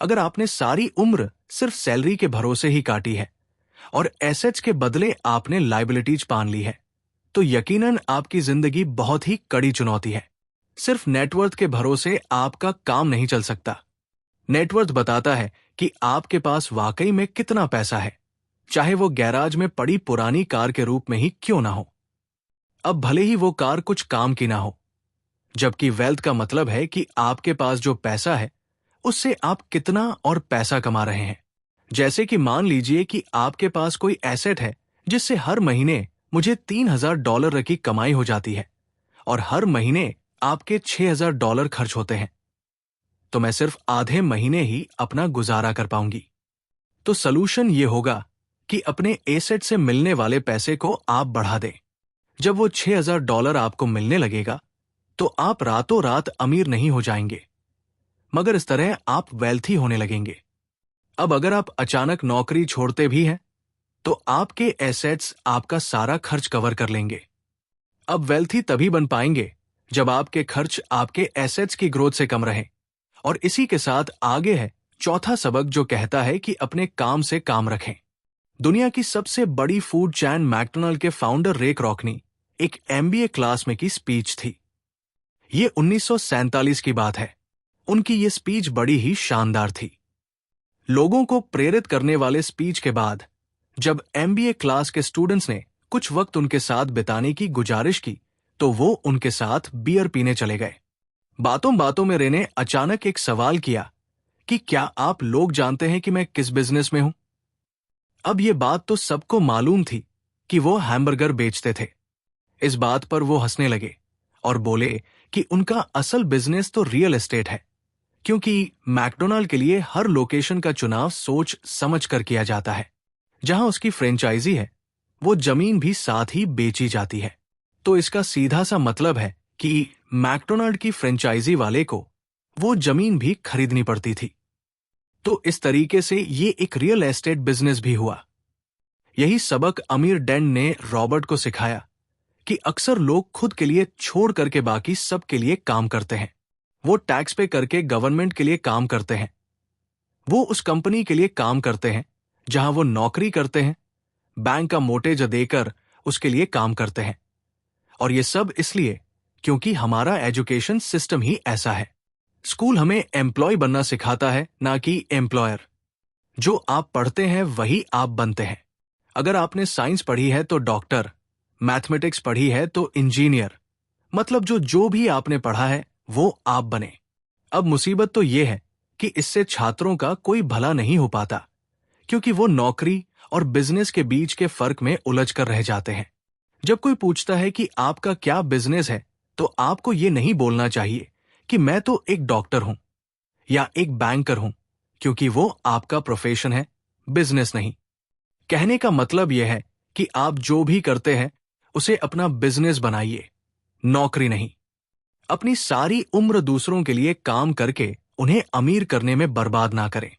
अगर आपने सारी उम्र सिर्फ सैलरी के भरोसे ही काटी है और एसेट्स के बदले आपने लायबिलिटीज पान ली है, तो यकीनन आपकी जिंदगी बहुत ही कड़ी चुनौती है। सिर्फ नेटवर्थ के भरोसे आपका काम नहीं चल सकता। नेटवर्थ बताता है कि आपके पास वाकई में कितना पैसा है, चाहे वो गैराज में पड़ी पुरानी कार के रूप में ही क्यों ना हो। अब भले ही वो कार कुछ काम की ना हो, जबकि वेल्थ का मतलब है कि आपके पास जो पैसा है उससे आप कितना और पैसा कमा रहे हैं। जैसे कि मान लीजिए कि आपके पास कोई एसेट है जिससे हर महीने मुझे $3000 की कमाई हो जाती है और हर महीने आपके $6000 खर्च होते हैं, तो मैं सिर्फ आधे महीने ही अपना गुजारा कर पाऊंगी। तो सलूशन ये होगा कि अपने एसेट से मिलने वाले पैसे को आप बढ़ा दें। जब वो $6000 आपको मिलने लगेगा तो आप रातों रात अमीर नहीं हो जाएंगे, मगर इस तरह आप वेल्थी होने लगेंगे। अब अगर आप अचानक नौकरी छोड़ते भी हैं तो आपके एसेट्स आपका सारा खर्च कवर कर लेंगे। अब वेल्थी तभी बन पाएंगे जब आपके खर्च आपके एसेट्स की ग्रोथ से कम रहें। और इसी के साथ आगे है चौथा सबक, जो कहता है कि अपने काम से काम रखें। दुनिया की सबसे बड़ी फूड चैन मैकडोनल्ड के फाउंडर रे क्रॉकनी एक MBA क्लास में की स्पीच थी। ये 1947 की बात है। उनकी ये स्पीच बड़ी ही शानदार थी। लोगों को प्रेरित करने वाले स्पीच के बाद जब एमबीए क्लास के स्टूडेंट्स ने कुछ वक्त उनके साथ बिताने की गुजारिश की तो वो उनके साथ बियर पीने चले गए। बातों बातों में रेने अचानक एक सवाल किया कि क्या आप लोग जानते हैं कि मैं किस बिजनेस में हूं? अब ये बात तो सबको मालूम थी कि वो हैमबर्गर बेचते थे। इस बात पर वो हंसने लगे और बोले कि उनका असल बिजनेस तो रियल एस्टेट है, क्योंकि मैकडोनाल्ड के लिए हर लोकेशन का चुनाव सोच समझ कर किया जाता है। जहां उसकी फ्रेंचाइजी है वो जमीन भी साथ ही बेची जाती है। तो इसका सीधा सा मतलब है कि मैकडोनाल्ड की फ्रेंचाइजी वाले को वो जमीन भी खरीदनी पड़ती थी। तो इस तरीके से ये एक रियल एस्टेट बिजनेस भी हुआ। यही सबक अमीर डैन ने रॉबर्ट को सिखाया कि अक्सर लोग खुद के लिए छोड़ करके बाकी सबके लिए काम करते हैं। वो टैक्स पे करके गवर्नमेंट के लिए काम करते हैं। वो उस कंपनी के लिए काम करते हैं जहां वो नौकरी करते हैं, बैंक का मोटेज देकर उसके लिए काम करते हैं। और ये सब इसलिए क्योंकि हमारा एजुकेशन सिस्टम ही ऐसा है। स्कूल हमें एम्प्लॉय बनना सिखाता है, ना कि एम्प्लॉयर। जो आप पढ़ते हैं वही आप बनते हैं। अगर आपने साइंस पढ़ी है तो डॉक्टर, मैथमेटिक्स पढ़ी है तो इंजीनियर, मतलब जो भी आपने पढ़ा है वो आप बने। अब मुसीबत तो ये है कि इससे छात्रों का कोई भला नहीं हो पाता, क्योंकि वो नौकरी और बिजनेस के बीच के फर्क में उलझ कर रह जाते हैं। जब कोई पूछता है कि आपका क्या बिजनेस है तो आपको ये नहीं बोलना चाहिए कि मैं तो एक डॉक्टर हूं या एक बैंकर हूं, क्योंकि वो आपका प्रोफेशन है, बिजनेस नहीं। कहने का मतलब यह है कि आप जो भी करते हैं उसे अपना बिजनेस बनाइए, नौकरी नहीं। अपनी सारी उम्र दूसरों के लिए काम करके उन्हें अमीर करने में बर्बाद ना करें,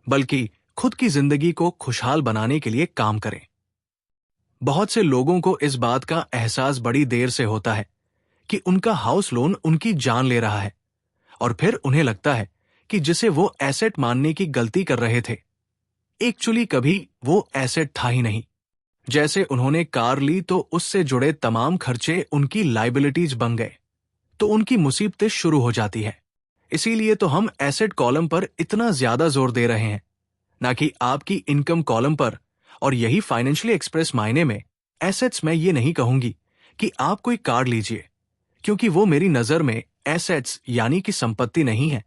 बल्कि खुद की जिंदगी को खुशहाल बनाने के लिए काम करें। बहुत से लोगों को इस बात का एहसास बड़ी देर से होता है कि उनका हाउस लोन उनकी जान ले रहा है, और फिर उन्हें लगता है कि जिसे वो एसेट मानने की गलती कर रहे थे, एक्चुअली कभी वो एसेट था ही नहीं। जैसे उन्होंने कार ली तो उससे जुड़े तमाम खर्चे उनकी लाइबिलिटीज बन गए, तो उनकी मुसीबतें शुरू हो जाती है। इसीलिए तो हम एसेट कॉलम पर इतना ज्यादा जोर दे रहे हैं, ना कि आपकी इनकम कॉलम पर। और यही फाइनेंशियली एक्सप्रेस मायने में एसेट्स मैं ये नहीं कहूंगी कि आप कोई कार लीजिए, क्योंकि वो मेरी नजर में एसेट्स यानी कि संपत्ति नहीं है,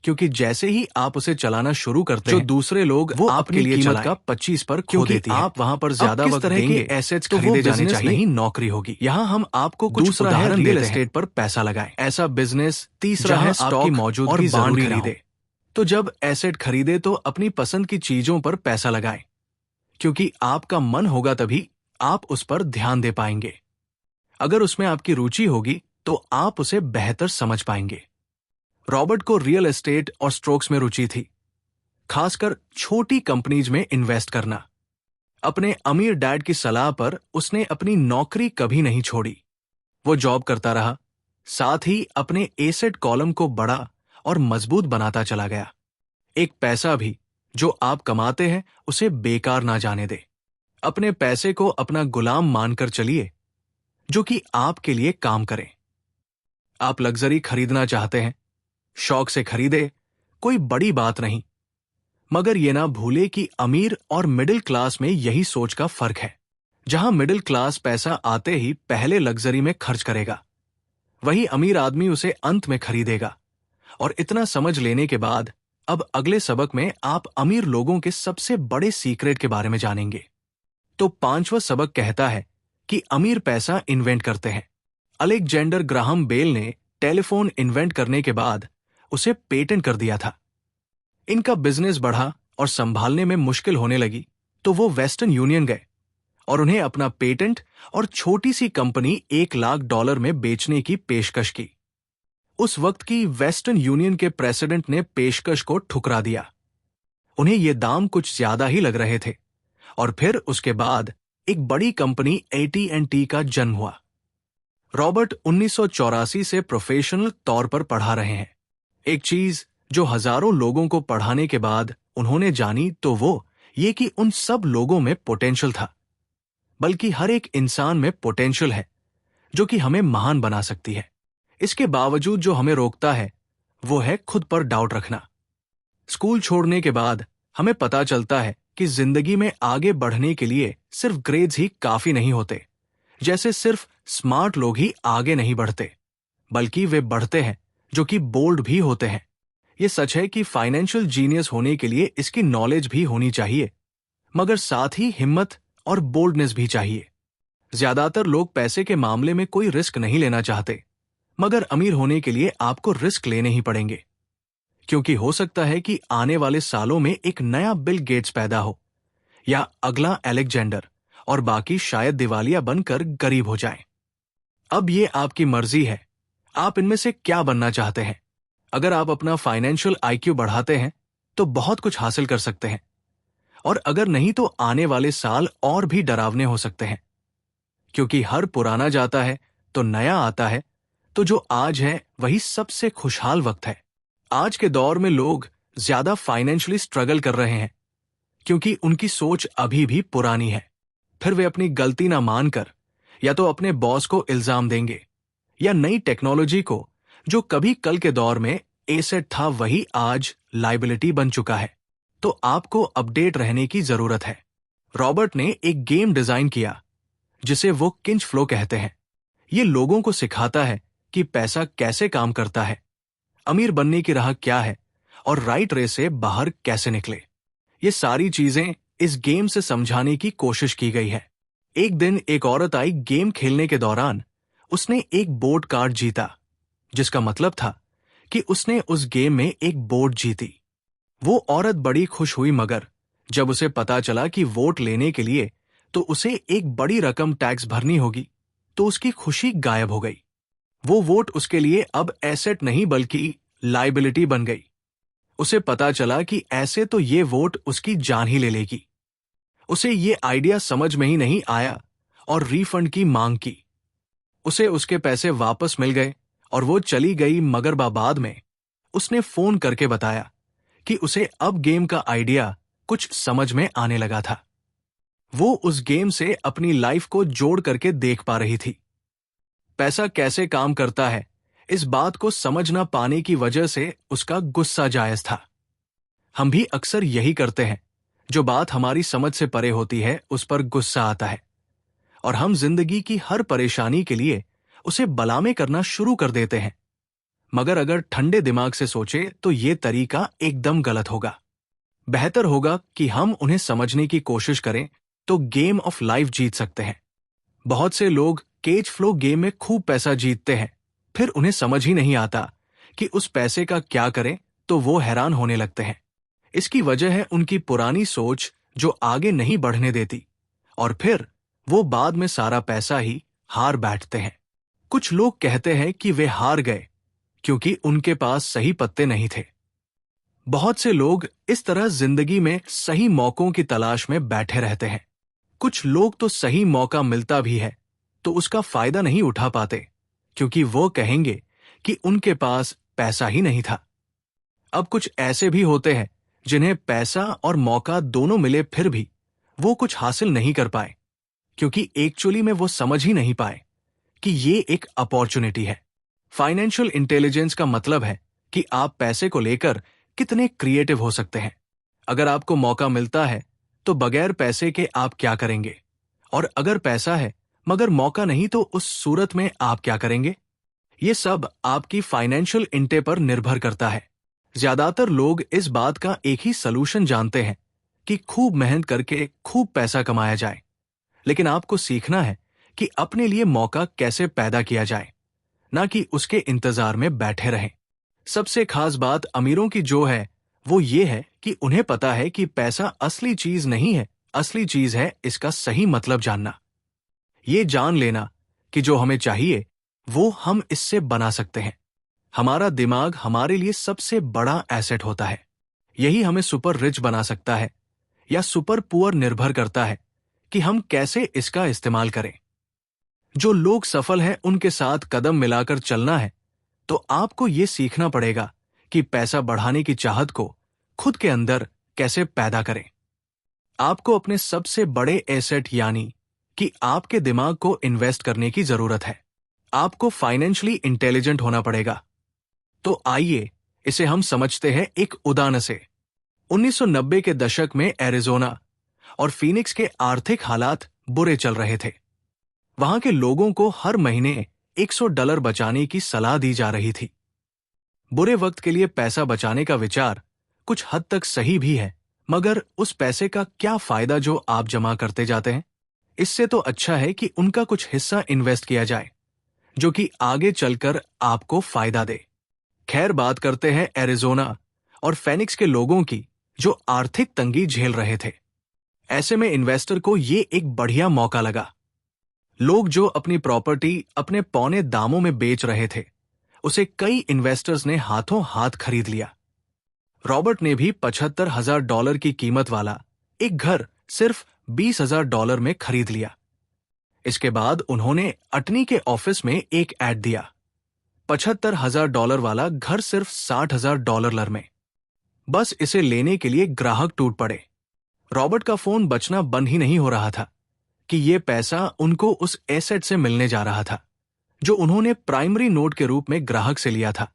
क्योंकि जैसे ही आप उसे चलाना शुरू करते हैं, जो दूसरे लोग वो आपके लिए कीमत का 25 पर खो देती है। आप वहां पर ज्यादा वक्त देंगे, एसेट्स तो खरीदे जाने चाहिए, नहीं नौकरी होगी। यहाँ हम आपको कुछ दूसरा उदाहरण रियल एस्टेट पर पैसा लगाएं। ऐसा बिजनेस तीसरा है स्टॉक मौजूदगी जरूरी खरीदे। तो जब एसेट खरीदे तो अपनी पसंद की चीजों पर पैसा लगाएं, क्योंकि आपका मन होगा तभी आप उस पर ध्यान दे पाएंगे। अगर उसमें आपकी रुचि होगी तो आप उसे बेहतर समझ पाएंगे। रॉबर्ट को रियल एस्टेट और स्ट्रोक्स में रुचि थी, खासकर छोटी कंपनीज में इन्वेस्ट करना। अपने अमीर डैड की सलाह पर उसने अपनी नौकरी कभी नहीं छोड़ी। वो जॉब करता रहा, साथ ही अपने एसेट कॉलम को बड़ा और मजबूत बनाता चला गया। एक पैसा भी जो आप कमाते हैं उसे बेकार ना जाने दे। अपने पैसे को अपना गुलाम मानकर चलिए, जो कि आपके लिए काम करे। आप लग्जरी खरीदना चाहते हैं, शौक से खरीदे, कोई बड़ी बात नहीं। मगर ये ना भूले कि अमीर और मिडिल क्लास में यही सोच का फर्क है। जहां मिडिल क्लास पैसा आते ही पहले लग्जरी में खर्च करेगा, वही अमीर आदमी उसे अंत में खरीदेगा। और इतना समझ लेने के बाद अब अगले सबक में आप अमीर लोगों के सबसे बड़े सीक्रेट के बारे में जानेंगे। तो 5वां सबक कहता है कि अमीर पैसा इन्वेंट करते हैं। अलेक्जेंडर ग्राहम बेल ने टेलीफोन इन्वेंट करने के बाद उसे पेटेंट कर दिया था। इनका बिजनेस बढ़ा और संभालने में मुश्किल होने लगी, तो वो वेस्टर्न यूनियन गए और उन्हें अपना पेटेंट और छोटी सी कंपनी $1 लाख में बेचने की पेशकश की। उस वक्त की वेस्टर्न यूनियन के प्रेसिडेंट ने पेशकश को ठुकरा दिया। उन्हें ये दाम कुछ ज्यादा ही लग रहे थे, और फिर उसके बाद एक बड़ी कंपनी AT&T का जन्म हुआ। रॉबर्ट 1984 से प्रोफेशनल तौर पर पढ़ा रहे हैं। एक चीज जो हजारों लोगों को पढ़ाने के बाद उन्होंने जानी तो वो ये कि उन सब लोगों में पोटेंशियल था, बल्कि हर एक इंसान में पोटेंशियल है जो कि हमें महान बना सकती है। इसके बावजूद जो हमें रोकता है वो है खुद पर डाउट रखना। स्कूल छोड़ने के बाद हमें पता चलता है कि जिंदगी में आगे बढ़ने के लिए सिर्फ ग्रेड्स ही काफी नहीं होते। जैसे सिर्फ स्मार्ट लोग ही आगे नहीं बढ़ते, बल्कि वे बढ़ते हैं जो कि बोल्ड भी होते हैं। ये सच है कि फाइनेंशियल जीनियस होने के लिए इसकी नॉलेज भी होनी चाहिए, मगर साथ ही हिम्मत और बोल्डनेस भी चाहिए। ज्यादातर लोग पैसे के मामले में कोई रिस्क नहीं लेना चाहते, मगर अमीर होने के लिए आपको रिस्क लेने ही पड़ेंगे, क्योंकि हो सकता है कि आने वाले सालों में एक नया बिल गेट्स पैदा हो या अगला अलेक्जेंडर, और बाकी शायद दिवालिया बनकर गरीब हो जाएं। अब ये आपकी मर्जी है, आप इनमें से क्या बनना चाहते हैं। अगर आप अपना फाइनेंशियल आईक्यू बढ़ाते हैं तो बहुत कुछ हासिल कर सकते हैं, और अगर नहीं तो आने वाले साल और भी डरावने हो सकते हैं, क्योंकि हर पुराना जाता है तो नया आता है। तो जो आज है वही सबसे खुशहाल वक्त है। आज के दौर में लोग ज्यादा फाइनेंशियली स्ट्रगल कर रहे हैं क्योंकि उनकी सोच अभी भी पुरानी है। फिर वे अपनी गलती ना मानकर या तो अपने बॉस को इल्जाम देंगे या नई टेक्नोलॉजी को, जो कभी कल के दौर में एसेट था वही आज लाइबिलिटी बन चुका है। तो आपको अपडेट रहने की जरूरत है। रॉबर्ट ने एक गेम डिजाइन किया जिसे वो किंच फ्लो कहते हैं। ये लोगों को सिखाता है कि पैसा कैसे काम करता है, अमीर बनने की राह क्या है और राइट रेस से बाहर कैसे निकले। ये सारी चीजें इस गेम से समझाने की कोशिश की गई है। एक दिन एक औरत आई। गेम खेलने के दौरान उसने एक बोर्ड कार्ड जीता, जिसका मतलब था कि उसने उस गेम में एक बोर्ड जीती। वो औरत बड़ी खुश हुई, मगर जब उसे पता चला कि वोट लेने के लिए तो उसे एक बड़ी रकम टैक्स भरनी होगी, तो उसकी खुशी गायब हो गई। वो वोट उसके लिए अब एसेट नहीं बल्कि लाइबिलिटी बन गई। उसे पता चला कि ऐसे तो ये वोट उसकी जान ही ले लेगी। उसे ये आइडिया समझ में ही नहीं आया और रिफंड की मांग की। उसे उसके पैसे वापस मिल गए और वो चली गई, मगर बाद में उसने फोन करके बताया कि उसे अब गेम का आइडिया कुछ समझ में आने लगा था। वो उस गेम से अपनी लाइफ को जोड़ करके देख पा रही थी। पैसा कैसे काम करता है, इस बात को समझ ना पाने की वजह से उसका गुस्सा जायज था। हम भी अक्सर यही करते हैं। जो बात हमारी समझ से परे होती है उस पर गुस्सा आता है, और हम जिंदगी की हर परेशानी के लिए उसे बलामे करना शुरू कर देते हैं। मगर अगर ठंडे दिमाग से सोचे तो ये तरीका एकदम गलत होगा। बेहतर होगा कि हम उन्हें समझने की कोशिश करें तो गेम ऑफ लाइफ जीत सकते हैं। बहुत से लोग केज फ्लो गेम में खूब पैसा जीतते हैं, फिर उन्हें समझ ही नहीं आता कि उस पैसे का क्या करें, तो वो हैरान होने लगते हैं। इसकी वजह है उनकी पुरानी सोच जो आगे नहीं बढ़ने देती, और फिर वो बाद में सारा पैसा ही हार बैठते हैं। कुछ लोग कहते हैं कि वे हार गए क्योंकि उनके पास सही पत्ते नहीं थे। बहुत से लोग इस तरह जिंदगी में सही मौकों की तलाश में बैठे रहते हैं। कुछ लोग तो सही मौका मिलता भी है तो उसका फायदा नहीं उठा पाते, क्योंकि वो कहेंगे कि उनके पास पैसा ही नहीं था। अब कुछ ऐसे भी होते हैं जिन्हें पैसा और मौका दोनों मिले, फिर भी वो कुछ हासिल नहीं कर पाए, क्योंकि एक्चुअली में वो समझ ही नहीं पाए कि ये एक अपॉर्चुनिटी है। फाइनेंशियल इंटेलिजेंस का मतलब है कि आप पैसे को लेकर कितने क्रिएटिव हो सकते हैं। अगर आपको मौका मिलता है तो बगैर पैसे के आप क्या करेंगे, और अगर पैसा है मगर मौका नहीं तो उस सूरत में आप क्या करेंगे। ये सब आपकी फाइनेंशियल इंटे पर निर्भर करता है। ज्यादातर लोग इस बात का एक ही सलूशन जानते हैं कि खूब मेहनत करके खूब पैसा कमाया जाए, लेकिन आपको सीखना है कि अपने लिए मौका कैसे पैदा किया जाए, ना कि उसके इंतजार में बैठे रहें। सबसे खास बात अमीरों की जो है वो ये है कि उन्हें पता है कि पैसा असली चीज नहीं है, असली चीज है इसका सही मतलब जानना। ये जान लेना कि जो हमें चाहिए वो हम इससे बना सकते हैं। हमारा दिमाग हमारे लिए सबसे बड़ा एसेट होता है। यही हमें सुपर रिच बना सकता है या सुपर पुअर, निर्भर करता है कि हम कैसे इसका इस्तेमाल करें। जो लोग सफल हैं उनके साथ कदम मिलाकर चलना है, तो आपको ये सीखना पड़ेगा कि पैसा बढ़ाने की चाहत को खुद के अंदर कैसे पैदा करें। आपको अपने सबसे बड़े एसेट यानी कि आपके दिमाग को इन्वेस्ट करने की जरूरत है। आपको फाइनेंशियली इंटेलिजेंट होना पड़ेगा। तो आइए इसे हम समझते हैं एक उदाहरण से। 1990 के दशक में एरिजोना और फीनिक्स के आर्थिक हालात बुरे चल रहे थे। वहां के लोगों को हर महीने $100 बचाने की सलाह दी जा रही थी। बुरे वक्त के लिए पैसा बचाने का विचार कुछ हद तक सही भी है, मगर उस पैसे का क्या फायदा जो आप जमा करते जाते हैं? इससे तो अच्छा है कि उनका कुछ हिस्सा इन्वेस्ट किया जाए, जो कि आगे चलकर आपको फायदा दे। खैर, बात करते हैं एरिजोना और फेनिक्स के लोगों की, जो आर्थिक तंगी झेल रहे थे। ऐसे में इन्वेस्टर को ये एक बढ़िया मौका लगा। लोग जो अपनी प्रॉपर्टी अपने पौने दामों में बेच रहे थे, उसे कई इन्वेस्टर्स ने हाथों हाथ खरीद लिया। रॉबर्ट ने भी $75,000 की कीमत वाला एक घर सिर्फ $20,000 में खरीद लिया। इसके बाद उन्होंने अटनी के ऑफिस में एक ऐड दिया, $75,000 वाला घर सिर्फ $60,000 में। बस इसे लेने के लिए ग्राहक टूट पड़े। रॉबर्ट का फोन बजना बंद ही नहीं हो रहा था कि ये पैसा उनको उस एसेट से मिलने जा रहा था जो उन्होंने प्राइमरी नोट के रूप में ग्राहक से लिया था,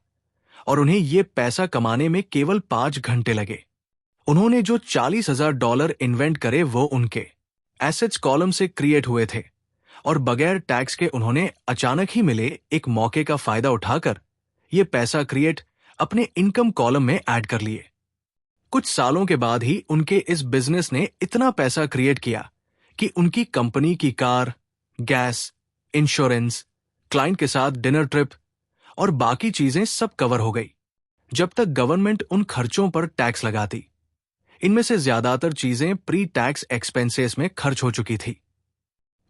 और उन्हें ये पैसा कमाने में केवल 5 घंटे लगे। उन्होंने जो $40,000 इन्वेंट करे वो उनके एसेट्स कॉलम से क्रिएट हुए थे, और बगैर टैक्स के उन्होंने अचानक ही मिले एक मौके का फायदा उठाकर ये पैसा क्रिएट अपने इनकम कॉलम में ऐड कर लिए। कुछ सालों के बाद ही उनके इस बिजनेस ने इतना पैसा क्रिएट किया कि उनकी कंपनी की कार, गैस, इंश्योरेंस, क्लाइंट के साथ डिनर ट्रिप और बाकी चीजें सब कवर हो गई, जब तक गवर्नमेंट उन खर्चों पर टैक्स लगाती। इनमें से ज्यादातर चीजें प्री टैक्स एक्सपेंसेस में खर्च हो चुकी थी।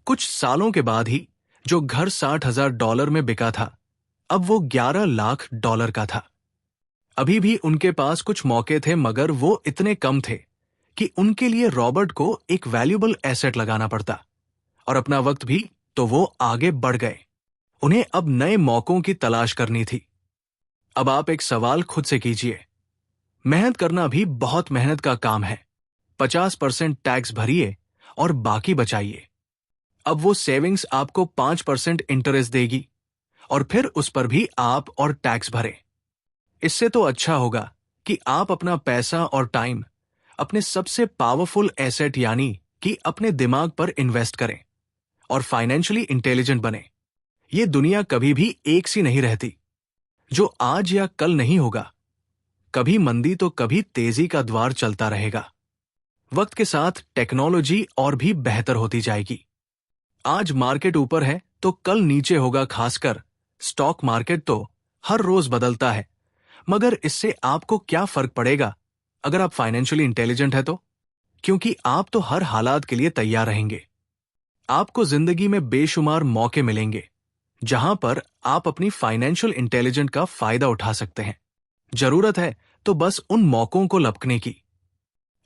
कुछ सालों के बाद ही जो घर $60,000 में बिका था, अब वो $11 लाख का था। अभी भी उनके पास कुछ मौके थे, मगर वो इतने कम थे कि उनके लिए रॉबर्ट को एक वैल्यूएबल एसेट लगाना पड़ता, और अपना वक्त भी, तो वो आगे बढ़ गए। उन्हें अब नए मौकों की तलाश करनी थी। अब आप एक सवाल खुद से कीजिए। मेहनत करना भी बहुत मेहनत का काम है। 50% टैक्स भरिए और बाकी बचाइए। अब वो सेविंग्स आपको 5% इंटरेस्ट देगी, और फिर उस पर भी आप और टैक्स भरे। इससे तो अच्छा होगा कि आप अपना पैसा और टाइम अपने सबसे पावरफुल एसेट यानी कि अपने दिमाग पर इन्वेस्ट करें और फाइनेंशियली इंटेलिजेंट बने। ये दुनिया कभी भी एक सी नहीं रहती। जो आज या कल नहीं होगा, कभी मंदी तो कभी तेजी का द्वार चलता रहेगा। वक्त के साथ टेक्नोलॉजी और भी बेहतर होती जाएगी। आज मार्केट ऊपर है तो कल नीचे होगा। खासकर स्टॉक मार्केट तो हर रोज बदलता है, मगर इससे आपको क्या फर्क पड़ेगा अगर आप फाइनेंशियली इंटेलिजेंट है तो? क्योंकि आप तो हर हालात के लिए तैयार रहेंगे। आपको जिंदगी में बेशुमार मौके मिलेंगे जहां पर आप अपनी फाइनेंशियल इंटेलिजेंस का फायदा उठा सकते हैं। जरूरत है तो बस उन मौकों को लपकने की।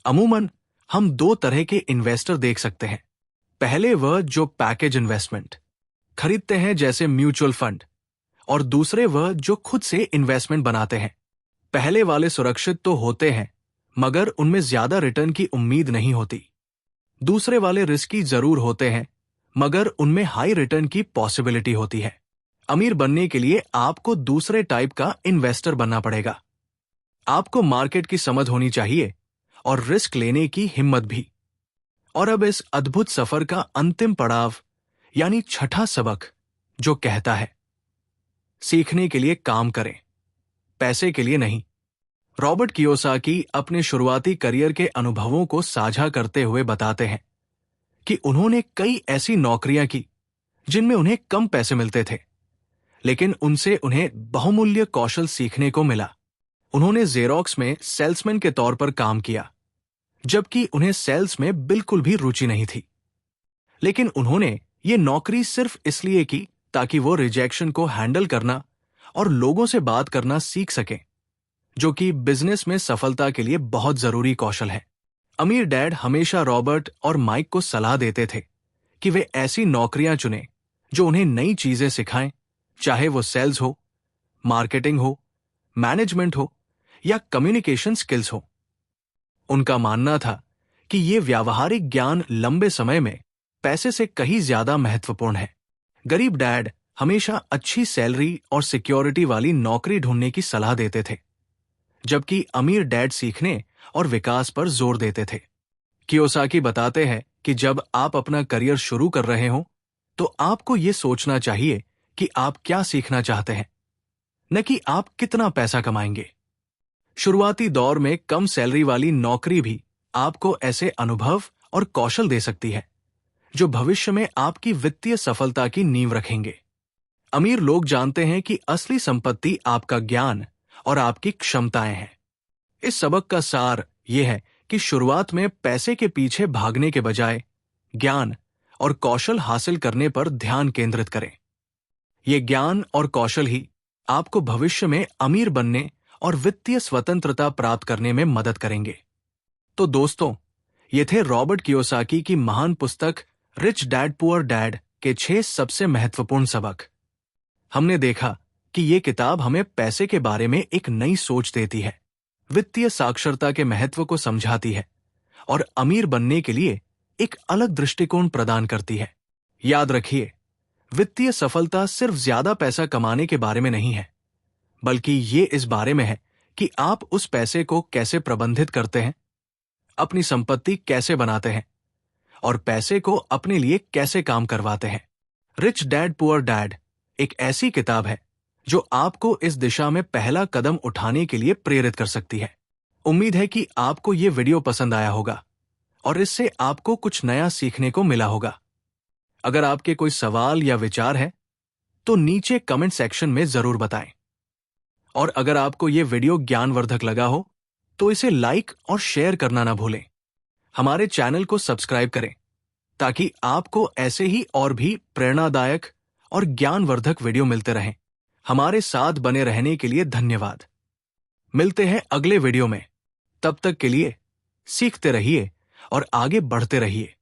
अमूमन हम 2 तरह के इन्वेस्टर देख सकते हैं। पहले वह जो पैकेज इन्वेस्टमेंट खरीदते हैं जैसे म्यूचुअल फंड, और दूसरे वह जो खुद से इन्वेस्टमेंट बनाते हैं। पहले वाले सुरक्षित तो होते हैं, मगर उनमें ज्यादा रिटर्न की उम्मीद नहीं होती। दूसरे वाले रिस्की जरूर होते हैं, मगर उनमें हाई रिटर्न की पॉसिबिलिटी होती है। अमीर बनने के लिए आपको दूसरे टाइप का इन्वेस्टर बनना पड़ेगा। आपको मार्केट की समझ होनी चाहिए और रिस्क लेने की हिम्मत भी। और अब इस अद्भुत सफर का अंतिम पड़ाव यानी छठा सबक, जो कहता है, सीखने के लिए काम करें, पैसे के लिए नहीं। रॉबर्ट कियोसाकी अपने शुरुआती करियर के अनुभवों को साझा करते हुए बताते हैं कि उन्होंने कई ऐसी नौकरियां की जिनमें उन्हें कम पैसे मिलते थे, लेकिन उनसे उन्हें बहुमूल्य कौशल सीखने को मिला। उन्होंने जेरोक्स में सेल्समैन के तौर पर काम किया, जबकि उन्हें सेल्स में बिल्कुल भी रुचि नहीं थी। लेकिन उन्होंने ये नौकरी सिर्फ इसलिए की ताकि वो रिजेक्शन को हैंडल करना और लोगों से बात करना सीख सकें, जो कि बिजनेस में सफलता के लिए बहुत जरूरी कौशल है। अमीर डैड हमेशा रॉबर्ट और माइक को सलाह देते थे कि वे ऐसी नौकरियां चुनें जो उन्हें नई चीजें सिखाएं, चाहे वो सेल्स हो, मार्केटिंग हो, मैनेजमेंट हो या कम्युनिकेशन स्किल्स हो। उनका मानना था कि ये व्यावहारिक ज्ञान लंबे समय में पैसे से कहीं ज्यादा महत्वपूर्ण है। गरीब डैड हमेशा अच्छी सैलरी और सिक्योरिटी वाली नौकरी ढूंढने की सलाह देते थे, जबकि अमीर डैड सीखने और विकास पर जोर देते थे। कियोसाकी बताते हैं कि जब आप अपना करियर शुरू कर रहे हो तो आपको ये सोचना चाहिए कि आप क्या सीखना चाहते हैं, न कि आप कितना पैसा कमाएंगे। शुरुआती दौर में कम सैलरी वाली नौकरी भी आपको ऐसे अनुभव और कौशल दे सकती है जो भविष्य में आपकी वित्तीय सफलता की नींव रखेंगे। अमीर लोग जानते हैं कि असली संपत्ति आपका ज्ञान और आपकी क्षमताएं हैं। इस सबक का सार यह है कि शुरुआत में पैसे के पीछे भागने के बजाय ज्ञान और कौशल हासिल करने पर ध्यान केंद्रित करें। ये ज्ञान और कौशल ही आपको भविष्य में अमीर बनने और वित्तीय स्वतंत्रता प्राप्त करने में मदद करेंगे। तो दोस्तों, ये थे रॉबर्ट कियोसाकी की महान पुस्तक रिच डैड पुअर डैड के 6 सबसे महत्वपूर्ण सबक। हमने देखा कि ये किताब हमें पैसे के बारे में एक नई सोच देती है, वित्तीय साक्षरता के महत्व को समझाती है और अमीर बनने के लिए एक अलग दृष्टिकोण प्रदान करती है। याद रखिए, वित्तीय सफलता सिर्फ ज्यादा पैसा कमाने के बारे में नहीं है, बल्कि ये इस बारे में है कि आप उस पैसे को कैसे प्रबंधित करते हैं, अपनी संपत्ति कैसे बनाते हैं और पैसे को अपने लिए कैसे काम करवाते हैं। रिच डैड पुअर डैड एक ऐसी किताब है जो आपको इस दिशा में पहला कदम उठाने के लिए प्रेरित कर सकती है। उम्मीद है कि आपको ये वीडियो पसंद आया होगा और इससे आपको कुछ नया सीखने को मिला होगा। अगर आपके कोई सवाल या विचार है तो नीचे कमेंट सेक्शन में जरूर बताएं। और अगर आपको ये वीडियो ज्ञानवर्धक लगा हो तो इसे लाइक और शेयर करना ना भूलें। हमारे चैनल को सब्सक्राइब करें ताकि आपको ऐसे ही और भी प्रेरणादायक और ज्ञानवर्धक वीडियो मिलते रहें। हमारे साथ बने रहने के लिए धन्यवाद। मिलते हैं अगले वीडियो में। तब तक के लिए सीखते रहिए और आगे बढ़ते रहिए।